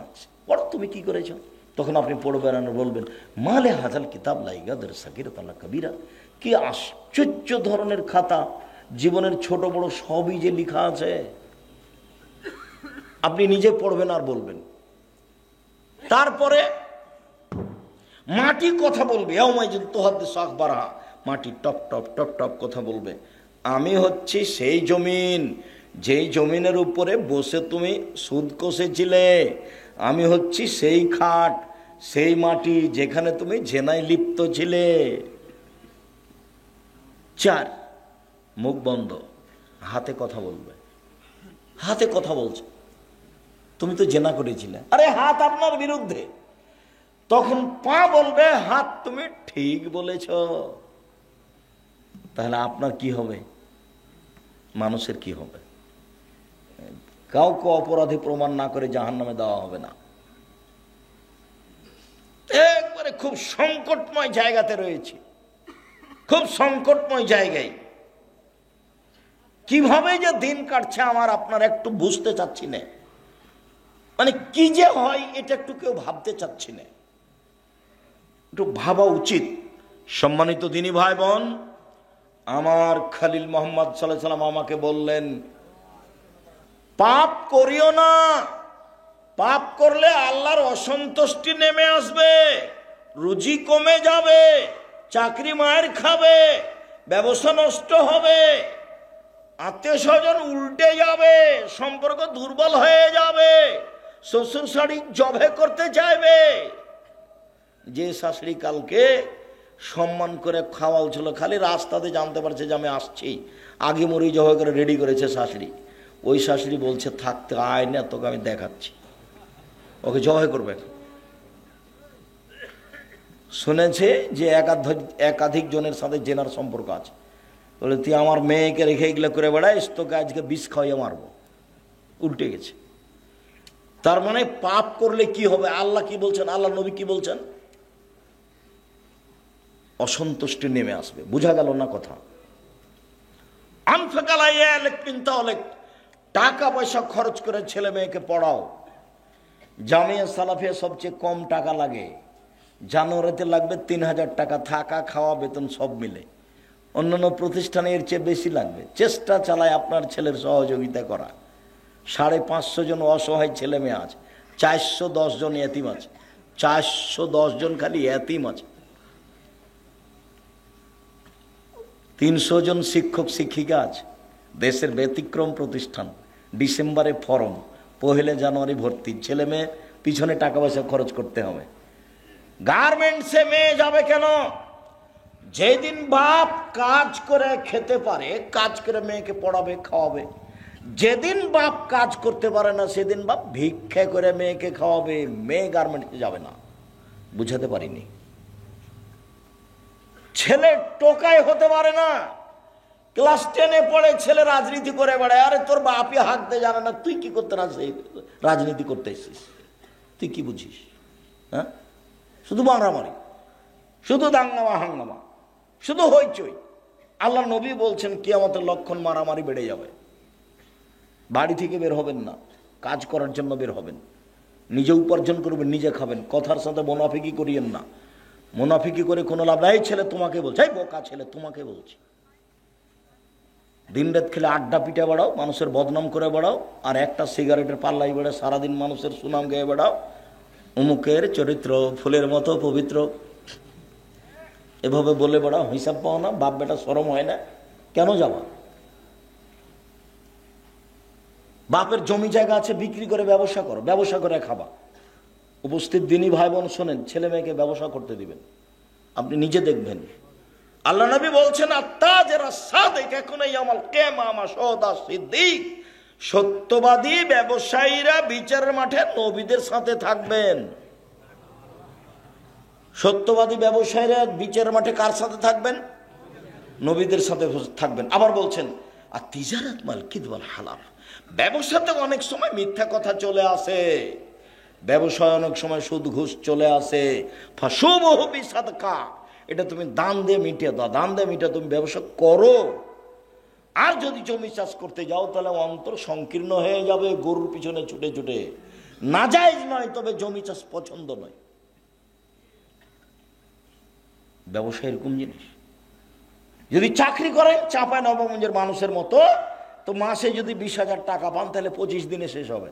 পড়ো তুমি কি করেছো। তখন আপনি পড়বেন আর বলবেন, মালে হাজাল কিতাব লাইগাদের সাকিরাতান কাবীরা, কি আশ্চর্য ধরনের খাতা, জীবনের ছোট বড় সবই যে লেখা আছে। আপনি নিজে পড়বেন আর বলবেন। তারপরে মাটি কথা বলবে, মাটি টপ টপ টপ টপ কথা বলবে। আমি হচ্ছি সেই জমিন, যেই জমিনের উপরে বসে তুমি সুদ কষেছিলে। আমি হচ্ছি সেই খাট, সেই মাটি যেখানে তুমি জেনায় লিপ্ত ছিলে। 4, মুখ বন্ধ, হাতে কথা বলবে। হাতে কথা বলছে, তুমি তো জেনা করেছিলে, আরে হাত আপনার বিরুদ্ধে। তখন পা বলবে, হাত তুমি ঠিক বলেছ। তাহলে আপনার কি হবে, মানুষের কি হবে? কাউকে অপরাধী প্রমাণ না করে জাহান্নামে দেওয়া হবে না। একবারে খুব সংকটময় জায়গাতে রয়েছে, খুব সংকটময় জায়গায়। কিভাবে যে দিন কাটছে আমার আপনার একটু বুঝতে চাচ্ছি না, মানে কি যে হয় এটা একটু কেউ ভাবতে চাচ্ছি না। একটু ভাবা উচিত সম্মানিত দিনী ভাই বোন, আমার খলিল মোহাম্মদ সাল্লাল্লাহু আলাইহি ওয়াসাল্লাম আমাকে বললেন, পাপ করিও না। পাপ করলে আল্লাহর অসন্তুষ্টি নেমে আসবে, রুজি কমে যাবে, চাকরি মায়ের খাবে, ব্যবসা নষ্ট হবে, আত্মীয় স্বজন উল্টে যাবে, সম্পর্ক দুর্বল হয়ে যাবে, শ্বশুর শাশুড়ি জবে করতে চাইবে। যে শাশুড়ি কালকে সম্মান করে খাওয়াল ছিল, খালি রাস্তাতে জানতে পারছে যে আমি আসছি, আগে মরি জবে করে রেডি করেছে শাশুড়ি, ওই শাশুড়ি বলছে থাকতে আয় না, তোকে আমি দেখাচ্ছি, ওকে জবাই করবে। শুনেছে যে একাধিক জনের সাথে জেনার সম্পর্ক আছে, বলে তুই আমার মেয়েকে রেখে এগুলো করে বেড়াইস, তোকে আজকে বিষ খাওয়াইয়া মারবো। উল্টে গেছে। তার মানে পাপ করলে কি হবে? আল্লাহ কি বলছেন, আল্লাহ নবী কি বলছেন? অসন্তুষ্টি নেমে আসবে। বুঝা গেল না কথা? টাকা পয়সা খরচ করে ছেলে মেয়েকে পড়াও। জামিয়া সালাফিয়া সবচেয়ে কম টাকা লাগে, জানুয়ারিতে লাগবে 3000 টাকা, থাকা খাওয়া বেতন সব মিলে। অন্যান্য প্রতিষ্ঠানে এর চেয়ে বেশি লাগবে। চেষ্টা চালায় আপনার ছেলের সহযোগিতা করা। 550 জন অসহায় ছেলে মেয়ে আছে, 410 জন এতিম আছে, 410 জন খালি এতিম আছে, 300 জন শিক্ষক শিক্ষিকা আছে। দেশের ব্যতিক্রম প্রতিষ্ঠান, ডিসেম্বরে ফরম, 1 জানুয়ারি ভর্তি। ছেলে মেয়ে পিছনে টাকা পয়সা খরচ করতে হবে। গার্মেন্টসে মেয়ে যাবে কেন? যেদিন বাপ কাজ করে খেতে পারে, কাজ করে মেয়েকে পড়াবে খাওয়াবে। যেদিন বাপ কাজ করতে পারে না, সেদিন বাপ ভিক্ষা করে মেয়েকে খাওয়াবে, মেয়ে গার্মেন্টসে যাবে না। বুঝাতে পারিনি? ছেলে টোকাই হতে পারে না, ক্লাস 10-এ পড়ে ছেলে রাজনীতি করে বেড়ায়। আরে তোর বাপই হাঁকতে জানে না, তুই কি করতে রাজনীতি করতে এসেছিস? তুই কি বুঝিস? হ্যাঁ, শুধু মারামারি, শুধু দাঙ্গামা হাঙ্গামা, শুধু হইচই। আল্লাহ নবী বলছেন কিয়ামতের লক্ষণ মারামারি বেড়ে যাবে। বাড়ি থেকে বের হবেন না, কাজ করার জন্য বের হবেন, নিজে উপার্জন করবেন, নিজে খাবেন। কথার সাথে মুনাফিকি করিয়েন না, মুনাফিকি করে কোনো লাভ নাই। ছেলে তোমাকে বলছে, এই বোকা ছেলে তোমাকে বলছি। দিন রাত খেলে আড্ডা পিঠে বেড়াও, মানুষের বদনাম করে বেড়াও, আর একটা সিগারেটের পাল্লাই বেড়ে সারাদিন মানুষের সুনাম গেয়ে বেড়াও। অমুকের চরিত্র ফুলের মতো পবিত্র, এভাবে বলে বেড়াও। হিসাব পাও না? বাপ বেটা শরম হয় না? কেন যাবা? বাপের জমি জায়গা আছে, বিক্রি করে ব্যবসা করো, ব্যবসা করে খাবা। উপস্থিত দিনী ভাই বোন শোনেন, ছেলে মেয়েকে ব্যবসা করতে দিবেন, আপনি নিজে দেখবেন। আল্লাহ নবী বলছেন, সত্যবাদী ব্যবসায়ীরা বিচারের মাঠে নবীদের সাথে থাকবেন। সত্যবাদী ব্যবসায়ীরা বিচারের মাঠে কার সাথে থাকবেন? নবীদের সাথে থাকবেন। আবার বলছেন, আর তিজারাত মাল কিদওয়াল হালাফ, ব্যবসাতে অনেক সময় মিথ্যা কথা চলে আসে, ব্যবসায় অনেক সময় সুদ ঘুষ চলে আসে। ফাসুবহু বিসাদকা, এটা তুমি দান দিয়ে মিটিয়ে দাও, দান দিয়ে মিটিয়ে তুমি ব্যবসা করো। আর যদি জমি চাষ করতে যাও তাহলে অন্তর সংকীর্ণ হয়ে যাবে, গরুর পিছনে ছুটে ছুটে। নাজায়েজ নয়, তবে জমি চাষ পছন্দ নয়। ব্যবসা এরকম জিনিস। যদি চাকরি করেন চাঁপাই নবাবগঞ্জের মানুষের মতো, তো মাসে যদি 20,000 টাকা পান তাহলে 25 দিনে শেষ হবে।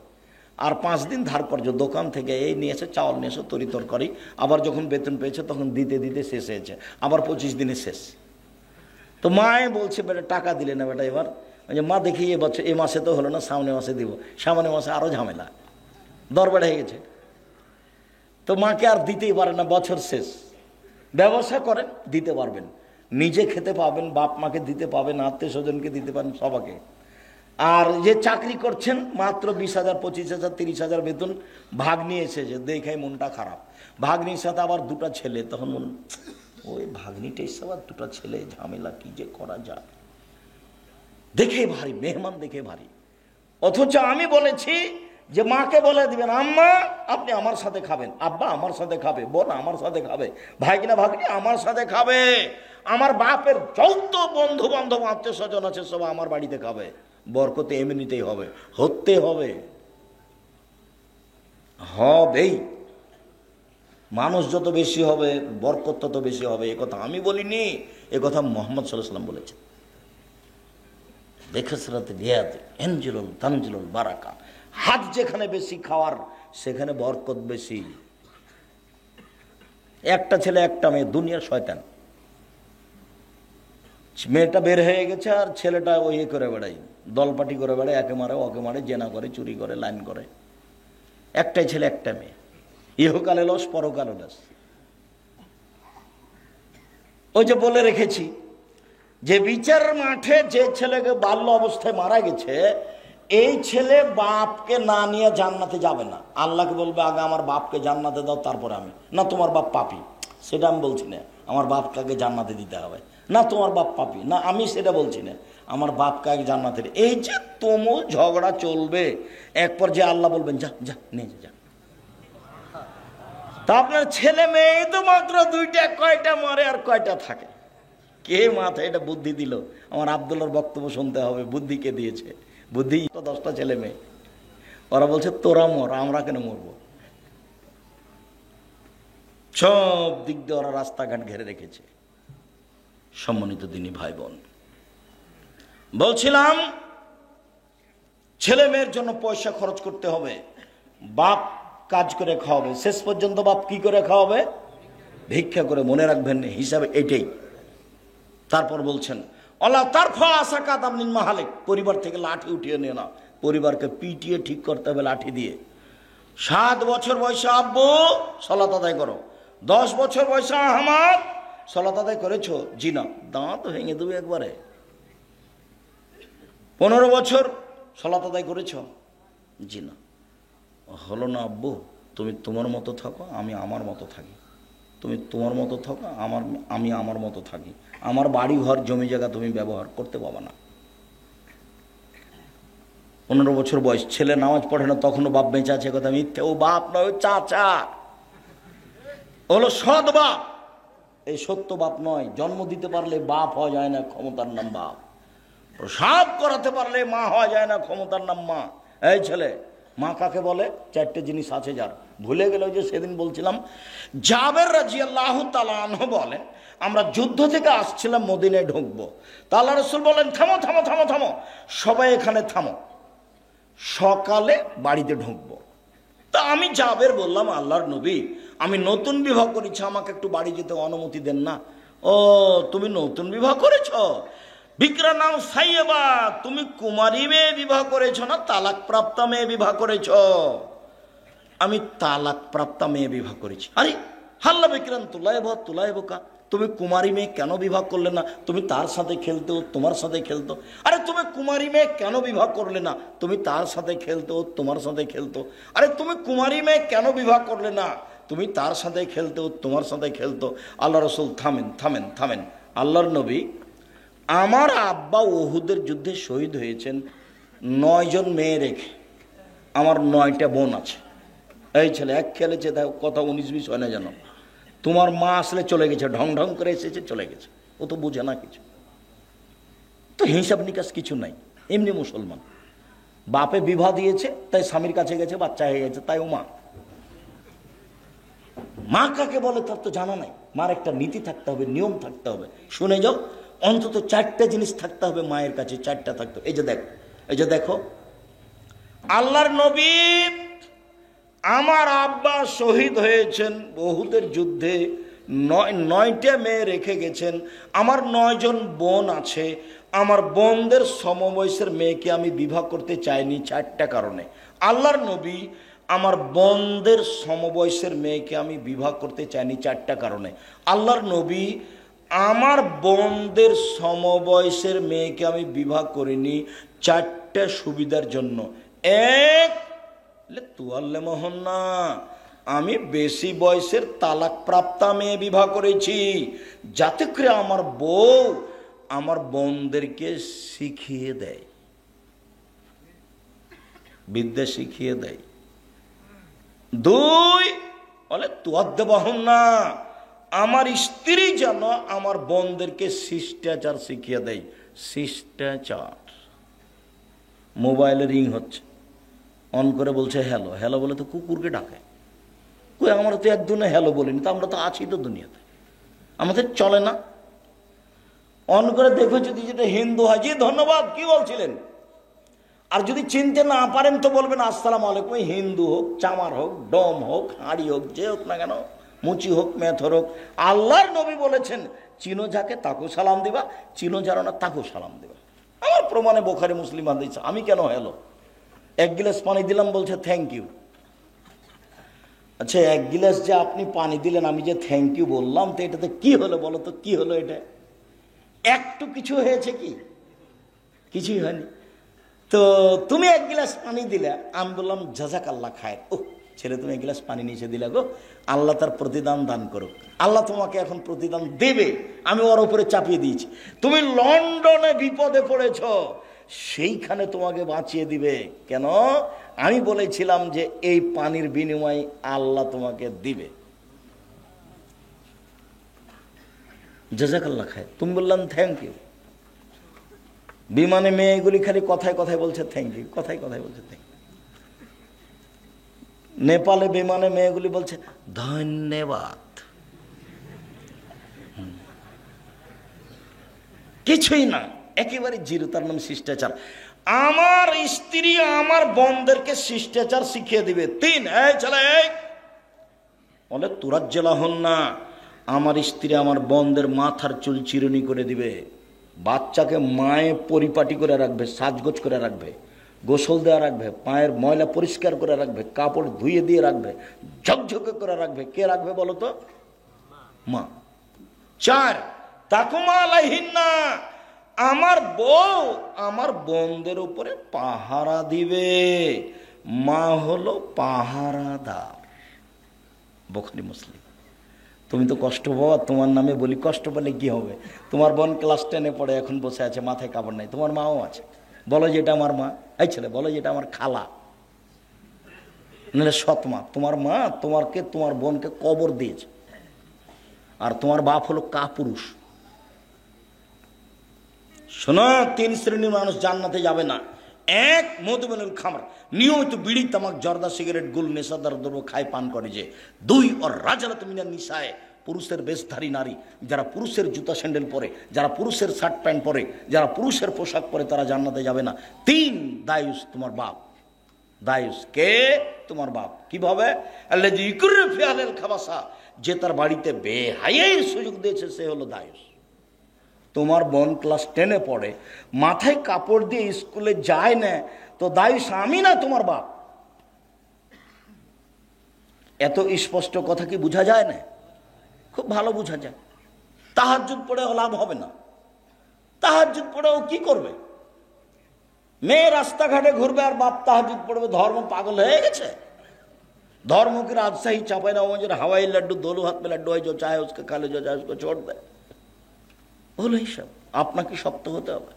আর 5 দিন ধার কর্য, দোকান থেকে এই নিয়ে এসে চাউল নিয়ে এসে তরি তরকারি, আবার যখন বেতন পেয়েছে তখন দিতে দিতে শেষ হয়েছে, আবার 25 দিনে শেষ। তো মায়ে বলছে, বেটা টাকা দিলে না বেটা এবার? মা দেখি এবছর এ মাসে তো হলো না, সামনে মাসে দিব। সামনে মাসে আরও ঝামেলা, দর বেড়ে হয়ে গেছে। তো মাকে আর দিতেই পারে না, বছর শেষ। ব্যবসা করেন, দিতে পারবেন, নিজে খেতে পাবেন, বাপ মাকে দিতে পাবেন, আত্মীয় স্বজনকে দিতে পারেন, সবাকে। আর যে চাকরি করছেন মাত্র 20,000, 25,000, 30,000 বেতন, ভাগ নিয়ে এসেছে, দেখে মনটা খারাপ। ভাগ্নির সাথে আবার 2টা ছেলে, তখন মন, ওই ভাগ্নিটা এসে আবার 2টা ছেলে, ঝামেলা, কি যে করা যায়। দেখে ভারী, মেহমান দেখে ভারী। অথচ আমি বলেছি যে মাকে বলে দিবেন, আম্মা আপনি আমার সাথে খাবেন, আব্বা আমার সাথে খাবে, বোন আমার সাথে খাবে, ভাইগিনা ভাগ্নি আমার সাথে খাবে, আমার বাপের যত বন্ধু বান্ধব আত্মীয় স্বজন আছে সব আমার বাড়িতে খাবে। বরকতে এমনিতেই হবে, হতে হবে, হবেই। মানুষ যত বেশি হবে বরকত তত বেশি হবে, এ কথা আমি বলিনি, এ কথা মুহাম্মদ সাল্লাল্লাহু আলাইহি ওয়াসাল্লাম বলেছেন। বেখসরাতে রিয়াদ এনজিলুল তানজিলুল বারাকা, হাত যেখানে বেশি খাওয়ার সেখানে বরকত বেশি। একটা ছেলে একটা মেয়ে, দুনিয়ার শয়তান। মেয়েটা বের হয়ে গেছে আর ছেলেটা ওই করে বেড়াই, দলপাটি করে বেড়ায়, একে মারে ওকে মারে, জেনা করে, চুরি করে, লাইন করে। একটাই ছেলে একটা মেয়ে, ইহকালে লস পরকালে লস। ওই যে বলে রেখেছি যে বিচার মাঠে যে ছেলেকে বাল্য অবস্থায় মারা গেছে, এই ছেলে বাপকে না নিয়ে জান্নাতে যাবে না। আল্লাহকে বলবে আগে আমার বাপকে জান্নাতে দাও, তারপরে আমি। না তোমার বাপ পাপী, সেটা আমি বলছি না, আমার বাপকে আগে জান্নাতে দিতে হবে। না তোমার বাপ পাপী, না আমি সেটা বলছি না, আমার বাপকে আগে জান্নাতে। এই যে তুমুল ঝগড়া চলবে, এক পর্যায়ে আল্লাহ বলবেন যা যা নিয়ে যা। তা আপনার ছেলে মেয়ে তো মাত্র দুইটা, কয়টা মরে আর কয়টা থাকে? কে মাথায় এটা বুদ্ধি দিল? আমার আব্দুল্লাহর বক্তব্য শুনতে হবে, বুদ্ধি কে দিয়েছে? বুদ্ধি তো 10টা ছেলে মেয়ে, ওরা বলছে তোরা মর, আমরা কেন মরবো? সব দিক দিয়ে ওরা রাস্তাঘাট ঘেরে রেখেছে। সম্মানিত দিনী ভাই বোন, বলছিলাম ছেলে মেয়ের জন্য পয়সা খরচ করতে হবে, বাপ কাজ করে খাওয়াবে। শেষ পর্যন্ত বাপ কি করে খাওয়াবে? ভিক্ষা করে। মনে রাখবেন হিসাবে এটাই। তারপর বলছেন আল্লাহ তারফা আশা কাদাম নিন মাহালেক, পরিবার থেকে লাঠি উঠিয়ে নিয়ে না, পরিবারকে পিটিয়ে ঠিক করতে হবে লাঠি দিয়ে। 7 বছর বয়সে আব্বু সালাত আদায় করো, 10 বছর বয়সে আহমদ সালাত আদায় করেছো? জি না, দাঁত ভেঙে দেবে একবারে। 15 বছর সালাত আদায় করেছ? জি না। হলো না আব্বু, তুমি তোমার মতো থাকো, আমি আমার মতো থাকি। তুমি তোমার মতো থাকো, আমি আমার মতো থাকি। আমার বাড়ি ঘর জমি জায়গা তুমি ব্যবহার করতে পাবা না। 15 বছর বয়স, ছেলে নামাজ পড়ে না, তখনও বাপ বেঁচে আছে, কথা মিথ্যে। ও বাপ নয়, ও চাচা, হলো সৎ বাপ। এই সত্য বাপ নয়। জন্ম দিতে পারলে বাপ হওয়া যায় না, ক্ষমতার নাম বাপ। প্রসাব করাতে পারলে মা হওয়া যায় না, ক্ষমতার নাম মা। এই ছেলে, মা কাকে বলে? 4টে জিনিস আছে যার, ভুলে গেল। যে সেদিন বলছিলাম, জাবের রাদিয়াল্লাহু তাআলা আনহু বলেন, আমরা যুদ্ধ থেকে আসছিলাম, মদিনায় ঢুকবো। তা আল্লাহ রাসূল বলেন থামো থামো থামো থামো, সবাই এখানে থামো, সকালে বাড়িতে ঢুকবো। তা আমি জাবের বললাম, আল্লাহর নবী, আমি নতুন বিবাহ করেছি, আমাকে একটু বাড়ি যেতে অনুমতি দেন না। ও তুমি নতুন বিবাহ করেছ? বিক্রা নাম সাইয়েবা, তুমি কুমারী মেয়ে বিবাহ করেছ না তালাক প্রাপ্তা মেয়ে বিবাহ করেছ? আমি তালাক প্রাপ্তা মেয়ে বিবাহ করেছি। আরে হাল্লা বিক্রান তুলাইব কা, তুমি কুমারী মেয়ে কেন বিবাহ করলে না? তুমি তার সাথে খেলতো, তোমার সাথে খেলতো। আরে তুমি কুমারী মেয়ে কেন বিবাহ করলে না? তুমি তার সাথে খেলতো, তোমার সাথে খেলতো। আরে তুমি কুমারী মেয়ে কেন বিবাহ করলে না? তুমি তার সাথে খেলতো, তোমার সাথে খেলতো। আল্লাহ রাসূল থামেন থামেন থামেন। আল্লাহর নবী, আমার আব্বা উহুদের যুদ্ধে শহীদ হয়েছেন 9 জন মেয়ে রেখে, আমার 9টা বোন আছে। এই ছেলে এক খেলেছে, কথা 19-20 হয় না জানো। তোমার মা আসলে চলে গেছে, ঢং ঢং করে এসেছে, চলে গেছে, ও তো বুঝে না কিছু, তো হিসাব নিকাশ কিছু নাই। এমনি মুসলমান, বাপে বিবাহ দিয়েছে তাই স্বামীর কাছে গেছে, বাচ্চা হয়ে গেছে, তাই ও মা। মা কাকে বলে তার তো জানা নাই। মার একটা নীতি থাকতে হবে, নিয়ম থাকতে হবে। শুনে যাও, অন্তত 4টে জিনিস থাকতে হবে মায়ের কাছে, 4টা থাকতে। এই যে দেখো, আল্লাহর নবী, আমার আব্বা শহীদ হয়েছেন উহুদের যুদ্ধে, 9টা মেয়ে রেখে গেছেন। আমার 9 জন বোন আছে, আমার বোনদের সমবয়সের মেয়েকে আমি বিবাহ করতে চাইনি 4টা কারণে। আল্লাহর নবী, আমার বোনদের সমবয়সের মেয়েকে আমি বিবাহ করতে চাইনি 4টা কারণে। আল্লাহর নবী, আমার বোনদের সমবয়সের মেয়েকে আমি বিবাহ করিনি 4টা সুবিধার জন্য। এক, তুয়াল্লে মোহন না, আমি বেশি বয়সের তালাক প্রাপ্তা মেয়ে বিবাহ করেছি, যাতে করে আমার বউ আমার বোনদেরকে শিখিয়ে দেয়, বিদ্যা শিখিয়ে দেয়। 2, বলে তুয়াদ্দে বহন না, আমার স্ত্রী যেন আমার বোনদেরকে শিষ্টাচার শিখিয়ে দেয়। শিষ্টাচার। মোবাইলে রিং হচ্ছে, অন করে বলছে হ্যালো, হ্যালো বলে তো কুকুরকে ডাকে। কই আমরা তো একদিনে হ্যালো বলিনি, তো আমরা তো আছি তো দুনিয়াতে, আমাদের চলে না। অন করে দেখো যদি যেটা হিন্দু হয়, জি ধন্যবাদ, কি বলছিলেন। আর যদি চিনতে না পারেন তো বলবেন আসসালামু আলাইকুম। হিন্দু হোক, চামার হোক, ডম হোক, হাঁড়ি হোক, যে হোক না কেন, মুচি হোক, মেথর হোক, আল্লাহর নবী বলেছেন চিনো যাকে তাকেও সালাম দিবা, চিনো যারা না তাকেও সালাম দিবা। আমার প্রমাণে বোখারি মুসলিম হাদিস। আমি কেন হ্যালো? এক গিলাস পানি দিলাম বলছে থ্যাংক ইউ। আচ্ছা, এক গিলাস যে আপনি পানি দিলেন, আমি যে থ্যাংক ইউ বললাম, তো এটাতে কি হলো বলো তো, কি হলো? এটা একটু কিছু হয়েছে কি? কিছুই হয়নি। তো তুমি এক গিলাস পানি দিলে, আমি বললাম জাজাক আল্লাহ খায়। ও ছেলে, তুমি এক গিলাস পানি নিচে দিলে গো, আল্লাহ তার প্রতিদান দান করুক। আল্লাহ তোমাকে এখন প্রতিদান দেবে, আমি ওর উপরে চাপিয়ে দিয়েছি। তুমি লন্ডনে বিপদে পড়েছ, সেইখানে তোমাকে বাঁচিয়ে দিবে। কেন? আমি বলেছিলাম যে এই পানির বিনিময়ে আল্লাহ তোমাকে দিবে। জাজাক আল্লাহ খায়, তুমি বললাম থ্যাংক ইউ। বিমানে মেয়েগুলি খালি কথায় কথায় বলছে থ্যাংক ইউ, কথায় কথায় বলছে থ্যাংক ইউ। নেপালে বিমানে মেয়েগুলি বলছে ধন্যবাদ। কিছুই না, একেবারে জিরো। তার নাম শিষ্টাচার। আমার স্ত্রী আমার বোনদেরকে শিষ্টাচার শিখিয়ে দিবে। 3, এই ছেলে বলে তোরা জেলা হন না, আমার স্ত্রী আমার বোনদের মাথার চুল চিরুনি করে দিবে, বাচ্চাকে মায়ে পরিপাটি করে রাখবে, সাজগোজ করে রাখবে, গোসল দেওয়া রাখবে, পায়ের ময়লা পরিষ্কার করে রাখবে, কাপড় ধুয়ে দিয়ে রাখবে, ঝকঝকে করে রাখবে। কে রাখবে বলো তো? মা। 4, তাকুমা আলাইহিন্না, আমার বউ আমার বোনদের উপরে পাহারা দিবে। মা হলো পাহারাদার। বুখারী মুসলিম। তুমি তো কষ্ট পাওয়া, তোমার নামে বলি, কষ্ট পেলে কি হবে? তোমার বোন ক্লাস 10-এ পড়ে, এখন বসে আছে, মাথায় কাপড় নাই, তোমার মাও আছে, বলো যে এটা আমার মা। এই ছেলে বলো যে এটা আমার খালা, নাহলে সৎ মা। তোমার মা তোমার বোনকে কবর দিয়েছে, আর তোমার বাপ হলো কাপুরুষ। শোনো, 3 শ্রেণীর মানুষ জান্নাতে যাবে না। 1, মধুমেনুল খামর, নিয়মিত বিড়ি, তামাক, জর্দা, সিগারেট, গুল, নেশাদার দ্রব্য খায়, পান করে যে। 2, ওর রাজালাত মিনান নিসায়ে, পুরুষের বেশধারী নারী, যারা পুরুষের জুতা স্যান্ডেল পরে, যারা পুরুষের শার্ট প্যান্ট পরে, যারা পুরুষের পোশাক পরে, তারা জান্নাতে যাবে না। 3, দায়ুস, তোমার বাপ। দায়ুস কে? তোমার বাপ। কিভাবে? আল্লাযী ইকুরু ফি আহলিল খাবাসা, যে তার বাড়িতে বেহায়ার সুযোগ দিয়েছে, সে হলো দায়ুস। তোমার বোন ক্লাস 10-এ পড়ে, মাথায় কাপড় দিয়ে স্কুলে যায় না, তো দায়ুস আমি না তোমার বাপ। এত স্পষ্ট কথা কি বোঝা যায় না? খুব ভালো বোঝা যায়। তাহাজ্জুদ পড়েও লাভ হবে না। তাহাজ্জুদ পড়েও কি করবে? মেয়ে রাস্তাঘাটে ঘুরবে আর বাপ তাহাজ্জুদ পড়বে। ধর্ম পাগল হয়ে গেছে। धर्म की राजशाही चापाईनबाबगंज हवाई लड्डू दोनों हाथ में लड्डू है, जो चाहे उसके खा ले, जो चाहे उसको छोड़ दे। বলো এইসব আপনাকে শক্ত হতে হবে।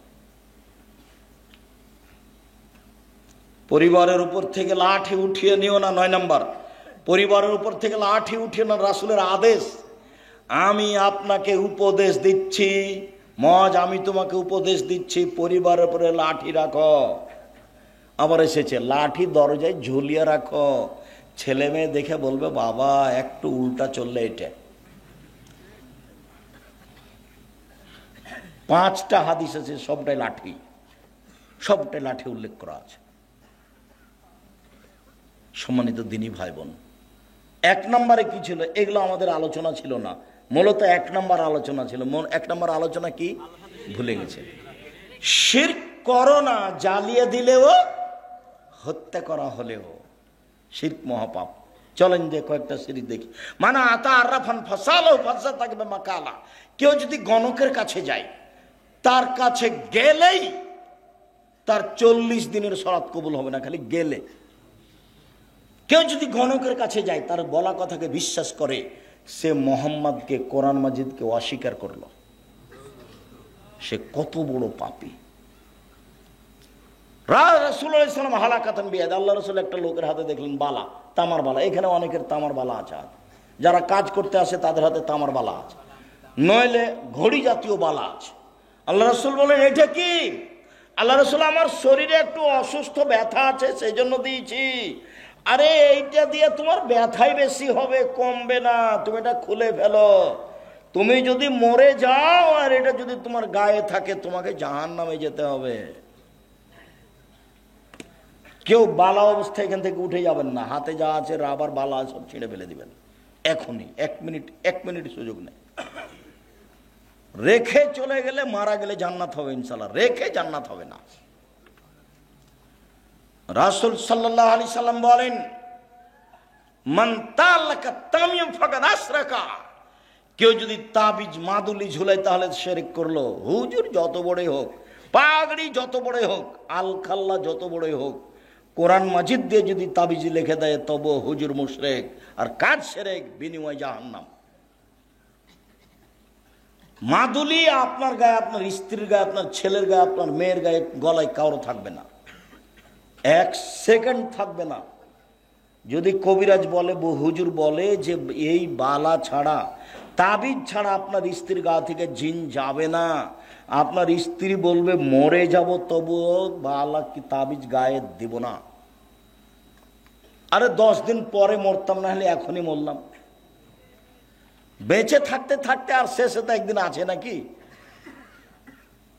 পরিবারের উপর থেকে লাঠি উঠিয়ে নিও না। 9 নাম্বার, পরিবারের উপর থেকে লাঠি উঠিয়ে না, রাসূলের আদেশ। আমি আপনাকে উপদেশ দিচ্ছি, মজ আমি তোমাকে উপদেশ দিচ্ছি, পরিবারের উপরে লাঠি রাখো। আবার এসেছে লাঠি দরজায় ঝুলিয়ে রাখো। ছেলে মেয়ে দেখে বলবে বাবা একটু উল্টা চললে এটা। 5টা হাদিস আছে, সবটাই লাঠি, সবটাই লাঠি উল্লেখ করা আছে। সম্মানিত দিনী ভাই বোন, 1 নম্বরে কি ছিল? এগুলো আমাদের আলোচনা ছিল না, মূলত 1 নম্বর আলোচনা ছিল। 1 নম্বর আলোচনা কি ভুলে গেছে। শিরক করো না, জ্বালিয়ে দিলেও, হত্যা করা হলেও শিরক মহাপাপ। চলেন যে কয়েকটা শিরক দেখি। মানে আতা আরাফান ফাসালো ফাসা থাকবে মাকালা। কেউ যদি গণকের কাছে যায়, তার কাছে গেলেই তার 40 দিনের সালাত কবুল হবে না, খালি গেলে। কেউ যদি গণকের কাছে যায়, তার বলা কথাকে বিশ্বাস করে, সে মোহাম্মদকে, কোরআন মাজিদকে অস্বীকার করলো। সে কত বড় পাপী। রাসূলুল্লাহ সাল্লাল্লাহু আলাইহি ওয়াসাল্লাম হালাকাতান বিয়াদ, আল্লাহ রাসূল একটা লোকের হাতে দেখলেন বালা, তামার বালা। এখানে অনেকের তামার বালা আছে, যারা কাজ করতে আসে তাদের হাতে তামার বালা আছে, নইলে ঘড়ি জাতীয় বালা আছে। আল্লাহ রাসূল বলেন এটা কি? আল্লাহ রাসূল আমার শরীরে একটু অসুস্থ ব্যথা আছে, সেই জন্য দিয়েছি। আরে এইটা দিয়ে তোমার ব্যথাই বেশি হবে, কমবে না, তুমি এটা খুলে ফেলো। তুমি যদি মরে যাও আর এটা যদি তোমার গায়ে থাকে, তোমাকে জাহান্নামে যেতে হবে। কেউ বালা অবস্থায় এখান থেকে উঠে যাবেন না, হাতে যা আছে রাবার বালা সব ছিঁড়ে ফেলে দিবেন এখনই। এক মিনিট সুযোগ নেই। রেখে চলে গেলে, মারা গেলে জান্নাত হবে ইনশাল্লাহ, রেখে জান্নাত হবে না। রাসূল সাল্লাল্লাহু আলাইহি সাল্লাম বলেন, মান তালাকা তামিম ফাকাদ আশরাকা, কেউ যদি তাবিজ মাদুলি ঝুলায় তাহলে শিরক করলো। হুজুর যত বড়ই হোক, পাগড়ি যত বড়ই হোক, আলখাল্লা যত বড়ই হোক, কোরআন মাজিদ দিয়ে যদি তাবিজ লিখে দেয় তবু হুজুর মুশরিক, আর কাজ শিরক, বিনিময় জাহান্নাম। মাদুলি আপনার গায়ে, আপনার স্ত্রীর গায়ে, আপনার ছেলের গায়ে, আপনার মেয়ের গায়ে, গলায় কারো থাকবে না, এক সেকেন্ড থাকবে না। যদি কবিরাজ বলে, হুজুর বলে যে এই বালা ছাড়া, তাবিজ ছাড়া আপনার স্ত্রীর গা থেকে জিন যাবে না, আপনার স্ত্রী বলবে মরে যাব তবুও বালা কি তাবিজ গায়ে দিব না। আরে 10 দিন পরে মরতাম, না হলে এখনই মরলাম। বেঁচে থাকতে থাকতে আর শেষে তো একদিন আছে নাকি?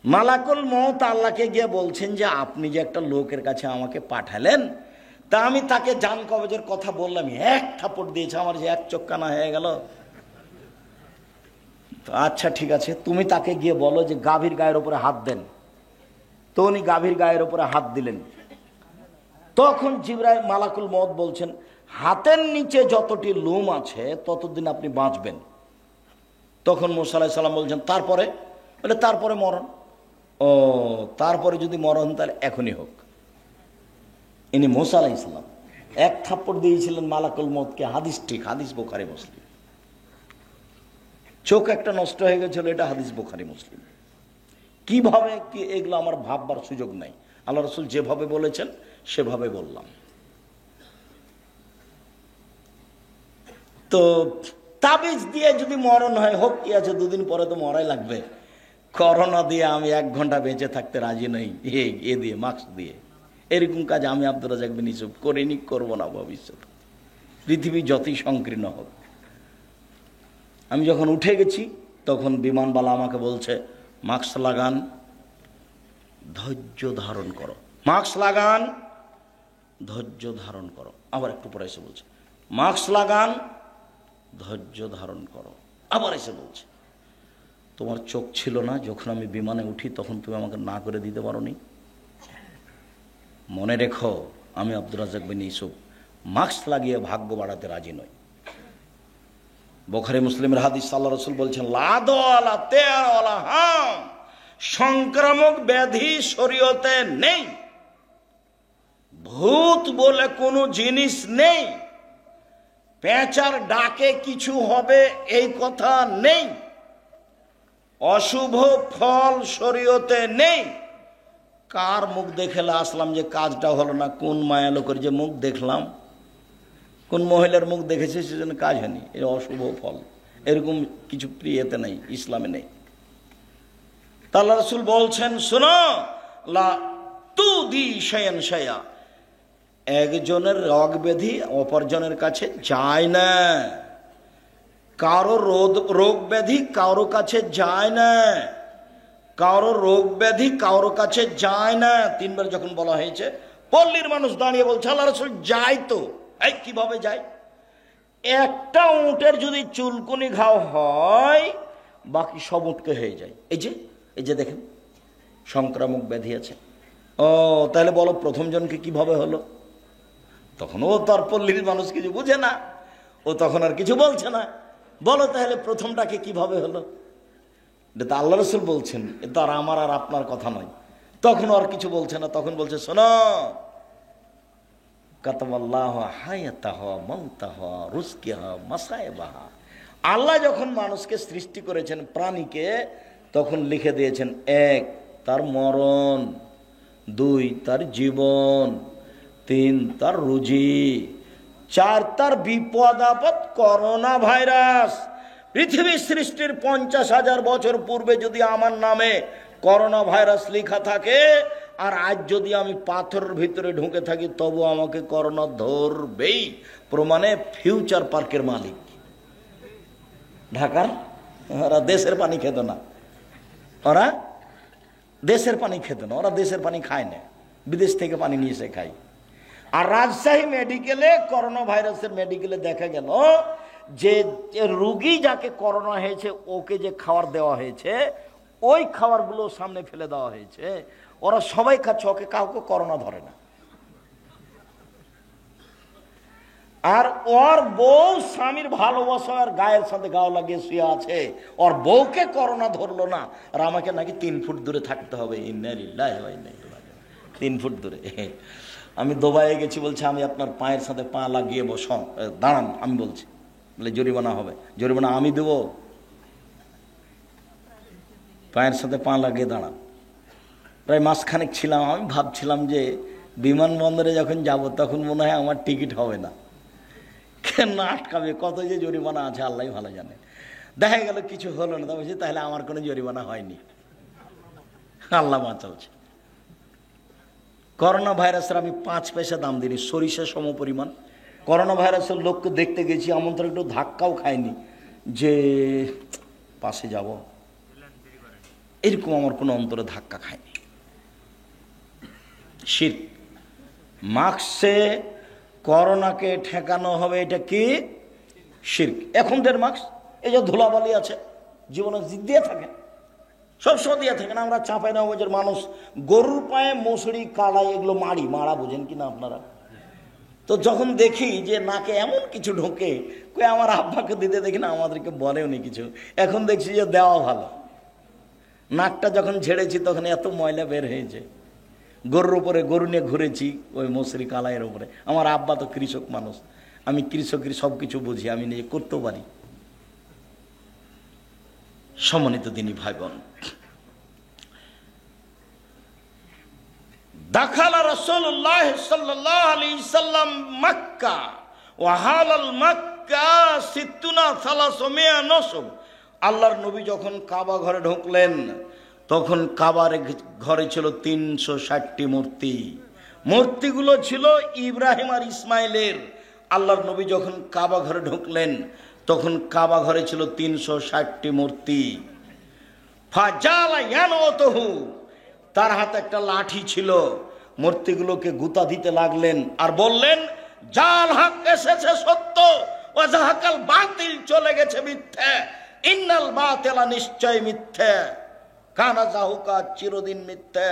মালাকুল মউত আল্লাহকে গিয়ে বলছেন যে আপনি যে একটা লোকের কাছে আমাকে পাঠালেন, তা আমি তাকে জান কবজের কথা বললাম, এক থাপড় দিয়েছে, আমার যে এক চোখ কানা হয়ে গেল। আচ্ছা ঠিক আছে, তুমি তাকে গিয়ে বলো যে গাভীর গায়ের উপরে হাত দেন। তো উনি গাভীর গায়ের উপরে হাত দিলেন। তখন জিবরাইল মালাকুল মউত বলছেন, হাতের নিচে যতটি লোম আছে ততদিন আপনি বাঁচবেন। তখন মুসা আলাইহিস সালাম বলছেন তারপরে? বলে তারপরে মরণ। ও, তারপরে যদি মরণ তাহলে এখনই হোক। ইনি মুসা আলাইহিস সালাম এক থাপ্পড় দিয়েছিলেন মালাকুল মউতকে। হাদিস ঠিক, হাদিস বুখারী মুসলিম। চোখ একটা নষ্ট হয়ে গেছিল, এটা হাদিস বুখারী মুসলিম। কিভাবে কি এগুলো আমার ভাববার সুযোগ নাই। আল্লাহ রাসূল যেভাবে বলেছেন সেভাবে বললাম। তো তাবিজ দিয়ে যদি মরণ হয়, হোক কি আছে, 2 দিন পরে তো মরাই লাগবে। করোনা দিয়ে আমি 1 ঘন্টা বেঁচে থাকতে রাজি নই, এ দিয়ে মাস্ক দিয়ে। এরকম কাজ আমি আব্দুর রাজ্জাক বিন ইউসুফ করিনি, করব না ভবিষ্যতে, পৃথিবী যতই সংকীর্ণ হোক। আমি যখন উঠে গেছি তখন বিমানবালা আমাকে বলছে মাস্ক লাগান, ধৈর্য ধারণ করো, মাস্ক লাগান, ধৈর্য ধারণ করো। আবার একটু পরে এসে বলছে মাস্ক লাগান, ধৈর্য ধারণ করো। আবার এসে বলছে তোমার চোখ ছিল না যখন আমি বিমানে উঠি, তখন তুমি আমাকে না করে দিতে পারোনি। মনে রেখো, আমি আব্দুর রাজ্জাক বিন ইউসুফ মাস্ক লাগিয়ে ভাগ্য বাড়াতে রাজি নই। বুখারী মুসলিমের হাদিস, আল্লাহ রাসূল বলছেন লাদওয়ালা তেওয়ালা হাম, সংক্রামক ব্যাধি শরীয়তে নেই, ভূত বলে কোনো জিনিস নেই, পেঁচার ডাকে কিছু হবে এই কথা নেই, অশুভ ফল শরীয়তে নেই। কার মুখ দেখলে আসলাম যে কাজটা হলো না? কোন মায়া লোকের যে মুখ দেখলাম, কোন মহিলার মুখ দেখেছে সেজন্য কাজ হয়নি, এর অশুভ ফল, এরকম কিছু প্রিয়তে নেই, ইসলামে নেই। আল্লাহ রাসূল বলছেন শোনো, লা তুদি শায়ান শায়া, একজনের রোগ ব্যাধি অপরজনের কাছে যায় না, কারো রোগ ব্যাধি কারো কাছে যায় না, কারো রোগ ব্যাধি কারো কাছে যায় না। 3 বার যখন বলা হয়েছে, পল্লীর মানুষ দাঁড়িয়ে বলছে আল্লাহ রাসূল যায় তো। এই কিভাবে যায়? একটা উটের যদি চুলকুনি ঘাও হয়, বাকি সব উটকে হয়ে যায়। এই যে দেখেন সংক্রামক ব্যাধি আছে। ও তাহলে বলো প্রথম জনকে কিভাবে হলো? তখন ও তার পল্লীর মানুষ কিছু বুঝে না, ও তখন আর কিছু বলছে না। বলো তাহলে প্রথমটাকে কিভাবে হলো? এটা তো আল্লাহ রাসূল বলছেন, এটা আর আমার আর আপনার কথা নয়। তখন আর কিছু বলছে না, তখন বলছে শোনো, কাতাবাল্লাহু হায়াতাহা মাউতাহা রুজকিহা মাসায়বাহা, আল্লাহ যখন মানুষকে সৃষ্টি করেছেন, প্রাণীকে, তখন লিখে দিয়েছেন 1 তার মরণ, 2 তার জীবন, 3 তার রুজি, 4 তার বিপদ আপদ। করোনা ভাইরাস পৃথিবী সৃষ্টির 50,000 বছর পূর্বে যদি আমার নামে করোনা ভাইরাস লেখা থাকে, আর আজ যদি আমি পাথরের ভিতরে ঢুকে থাকি তবু আমাকে করোনা ধরবেই। প্রমাণে ফিউচার পার্কের মালিক ঢাকার, ওরা দেশের পানি খেত না, ওরা দেশের পানি খেত না, ওরা দেশের পানি খায় না, বিদেশ থেকে পানি নিয়ে এসে খায়। আর রাজশাহী মেডিকেলে করোনা ভাইরাসের মেডিকেলে দেখা গেল যে রুগী যাকে করোনা হয়েছে ওকে যে খাবার দেওয়া হয়েছে ওই খাবারগুলো সামনে ফেলে দেওয়া হয়েছে, ওরা সবাই খাচ্ছে, ওকে কাউকে করোনা ধরে না। আর ওর বউ স্বামীর ভালোবাসার গায়ের সাথে গাও লাগিয়ে শুয়ে আছে, ওর বউকে করোনা ধরলো না, আর আমাকে নাকি 3 ফুট দূরে থাকতে হবে। 3 ফুট দূরে। আমি দুবাইয়ে গেছি, বলছে আমি আপনার পায়ের সাথে পা লাগিয়ে বসন, দাঁড়ান, আমি বলছি, বলে জরিমানা হবে। জরিমানা আমি দেব? পায়ের সাথে পা লাগিয়ে দাঁড়ান। প্রায় মাসখানেক ছিলাম, আমি ভাবছিলাম যে বিমানবন্দরে যখন যাব তখন মনে হয় আমার টিকিট হবে না, কেন আটকাবে, কত যে জরিমানা আছে আল্লাহ ভালো জানে। দেখা গেল কিছু হলো না, বলছি তাহলে আমার কোনো জরিমানা হয়নি, আল্লাহ বাঁচাচ্ছে। করোনা ভাইরাসের আমি 5 পয়সা দাম দিইনি, সরিষা সম পরিমাণ। করোনা ভাইরাসের লোককে দেখতে গেছি, আমন্ত্রণ একটু ধাক্কাও খায়নি যে পাশে যাব, এরকম আমার কোনো অন্তরে ধাক্কা খায়নি। শিরক। মাস্কে করোনাকে ঠেকানো হবে, এটা কি? শিরক। এখনকার মাস্ক এই যে ধুলাবালি আছে, জীবনে দিয়ে থাকে, সবসময় দিয়ে থাকেন। আমরা চাঁপাই নবাবগঞ্জের মানুষ গরুর পায়ে মশুরি কালাই এগুলো মারা বোঝেন কিনা আপনারা? তো যখন দেখি যে নাকে এমন কিছু ঢোকে, কই আমার আব্বাকে দিতে দেখি না, আমাদেরকে বলেও নি কিছু। এখন দেখছি যে দেওয়া ভালো। নাকটা যখন ঝেড়েছি তখন এত ময়লা বের হয়েছে। গরুর উপরে গরু নিয়ে ঘুরেছি ওই মশুরি কালাইয়ের উপরে। আমার আব্বা তো কৃষক মানুষ, আমি কৃষকের সব কিছু বুঝি, আমি নিজে করতেও পারি। সম্মানিত দিনী ভাই বোন, দাখালা রাসূলুল্লাহ সাল্লাল্লাহু আলাইহি সাল্লাম মক্কা ওয়া হালাল মক্কা 360 নসব। আল্লাহর নবী যখন কাবা ঘরে ঢুকলেন তখন কাবার ঘরে ছিল 360টি মূর্তি। মূর্তিগুলো ছিল ইব্রাহিম আর ইসমাইলের। আল্লাহর নবী যখন কাবা ঘরে ঢুকলেন তখন কাবা ঘরে ছিল 360টি মূর্তি। ফাজালা ইয়ানওয়াতুহু, তার হাতে একটা লাঠি ছিল, মূর্তিগুলোকে গুতা দিতে লাগলেন আর বললেন, জাল হক এসেছে সত্য, ওয়া জাহাকাল বাতিল চলে গেছে মিথ্যে, ইন্নাল বাতিলা নিশ্চয় মিথ্যে, কানা জাহুকা চিরদিন মিথ্যে।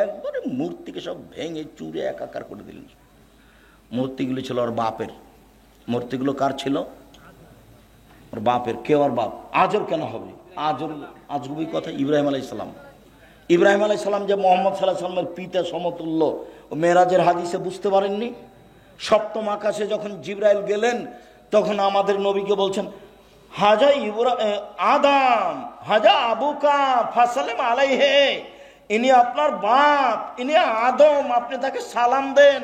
একবারে মূর্তিকে সব ভেঙে চুরে একাকার করে দিলেন। মূর্তিগুলো ছিল ওর বাপের। মূর্তিগুলো কার ছিল? ওর বাপের। কে ওর বাপ? আজর কেন হবে? আজগুবি কথা। ইব্রাহিম আলাইহিস সালাম। ইব্রাহিম আলাইহিস সালাম যে মুহাম্মদ সাল্লাল্লাহু আলাইহি ওয়াসাল্লামের পিতা সমতুল্য, ও মেরাজের হাদিসে বুঝতে পারেননি? 7ম আকাশে যখন জিবরাইল গেলেন তখন আমাদের নবীকে বলছেন, হাজা আদম হাজা আবুকা ফাসালাম আলাইহে, ইনি আপনার বাপ, ইনি আদম, আপনি তাকে সালাম দেন।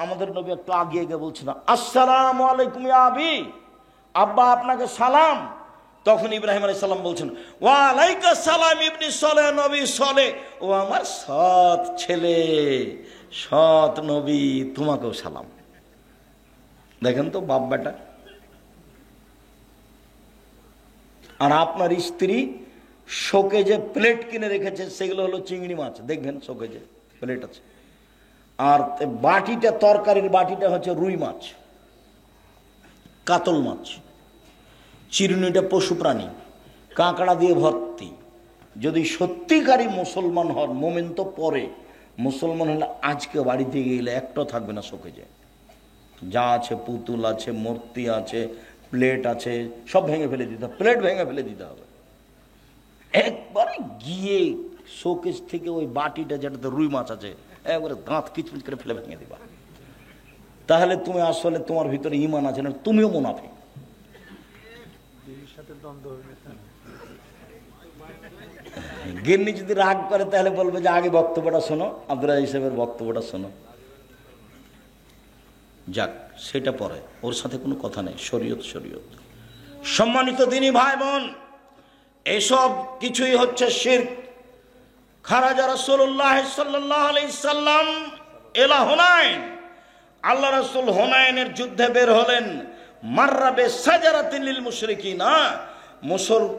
আমাদের নবী একটু আগিয়ে গিয়ে বলছেন, আসসালামু আলাইকুম ইয়া আবি, আব্বা আপনাকে সালাম। তখন ইব্রাহিম আলাইহিস সালাম বলছেন, ওয়া আলাইকা সালাম ইবনি সলে, নবী সলে, ও আমার সৎ ছেলে, সৎ নবী, তোমাকেও সালাম। দেখেন তো বাপ বেটা। আর আপনার স্ত্রী শোকেজে প্লেট কিনে রেখেছে, সেগুলো হলো চিংড়ি মাছ, দেখবেন শোকেজে প্লেট আছে। আর বাটিটা, তরকারির বাটিটা হচ্ছে রুই মাছ, কাতল মাছ। চিরুনিটা পশু প্রাণী, কাঁকড়া দিয়ে ভর্তি। যদি সত্যিকারই মুসলমান হন, মোমেন তো পরে, মুসলমান হলে আজকে বাড়িতে গেলে একটা থাকবে না শোকেজে। যা আছে, পুতুল আছে, মূর্তি আছে, প্লেট আছে, সব ভেঙে ফেলে দিতে হবে। প্লেট ভেঙে ফেলে দিতে হবে। একবারে গিয়ে শোকেস থেকে ওই বাটিটা যেটাতে রুই মাছ আছে, একবারে দাঁত কিচমিচ করে ফেলে ভেঙে দিবা। তাহলে তুমি আসলে তোমার ভিতরে ঈমান আছে না, তুমিও মুনাফিক। গিন্নি যদি রাগ করে তাহলে বলবে যে আগে বক্তব্যটা শোনো, আব্দুল রাজ্জাক সাহেবের বক্তব্যটা শোনো। যাক, সেটা পরে, ওর সাথে কোনো কথা নেই। শরীয়ত শরীয়ত। সম্মানিত দিনী ভাই বোন, এসব কিছুই হচ্ছে শিরক। খারাজা রাসূলুল্লাহ সাল্লাল্লাহু আলাইহি সাল্লাম ইলা হুনাইন, আল্লাহ রাসূল হুনাইনের যুদ্ধে বের হলেন। মাররাবে সাজারাতিন লিল মুশরিকিনা,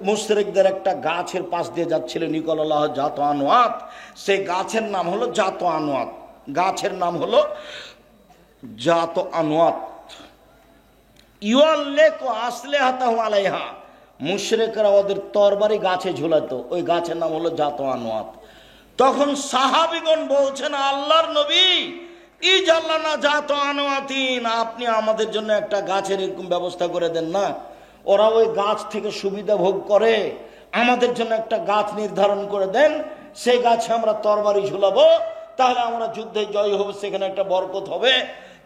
মুশরিকদের একটা গাছের পাশ দিয়ে যাচ্ছিল নিকলাল্লাহ জাত আনওয়াত। সেই গাছের নাম হলো জাত আনওয়াত, গাছের নাম হলো জাত আনওয়াত। ইউআল্লিকু আসলিহাতাহু আলাইহা, মুশরিকরা ওদের তরবারি গাছে ঝুলাতো, ওই গাছের নাম হলো জাত আনওয়াত। তখন সাহাবীগণ বলছেন, আল্লাহর নবী, ইজাল্লানা জাত আনওয়াতিন, আপনি আমাদের জন্য একটা গাছের এরকম ব্যবস্থা করে দেন না। ওরা ওই গাছ থেকে সুবিধা ভোগ করে, আমাদের জন্য একটা গাছ নির্ধারণ করে দেন, সেই গাছে আমরা তরবারি ঝুলাবো, তাহলে আমরা যুদ্ধে জয় হবে, সেখানে একটা বরকত হবে।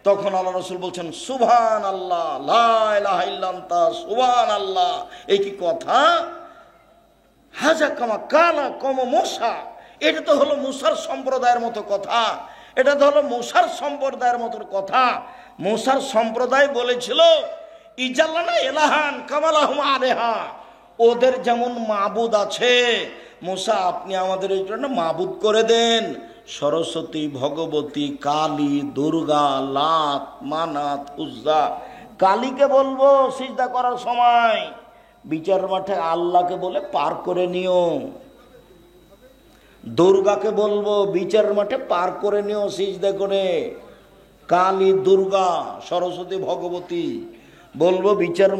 তখন আল্লাহ রাসূল বলছেন, সুবহান আল্লাহ, লা ইলাহা ইল্লা আনতা, সুবহান আল্লাহ। এই কি কথা? হাজা কামা কালা কম মুসা, এটা তো হলো মুসার সম্প্রদায়ের মতো কথা, এটা তো হলো মুসার সম্প্রদায়ের মতো কথা। মুসার সম্প্রদায় বলেছিল, ইজাল্লানা ইলাহান কামালাহুম আলাইহা, ওদের যেমন মাবুদ আছে, মুসা আপনি আমাদের এই জন্য মাবুদ করে দেন। সরস্বতী, ভগবতী, কালী, দুর্গা, লাত, মানাত, উজ্জা। কালীকে বলবো সিজদা করার সময় বিচার মাঠে আল্লাহকে বলে পার করে নিও। দুর্গাকে বলবো বিচার মাঠে পার করে নিও সিজদা করে। কালী, দুর্গা, সরস্বতী, ভগবতী বলবো বিচার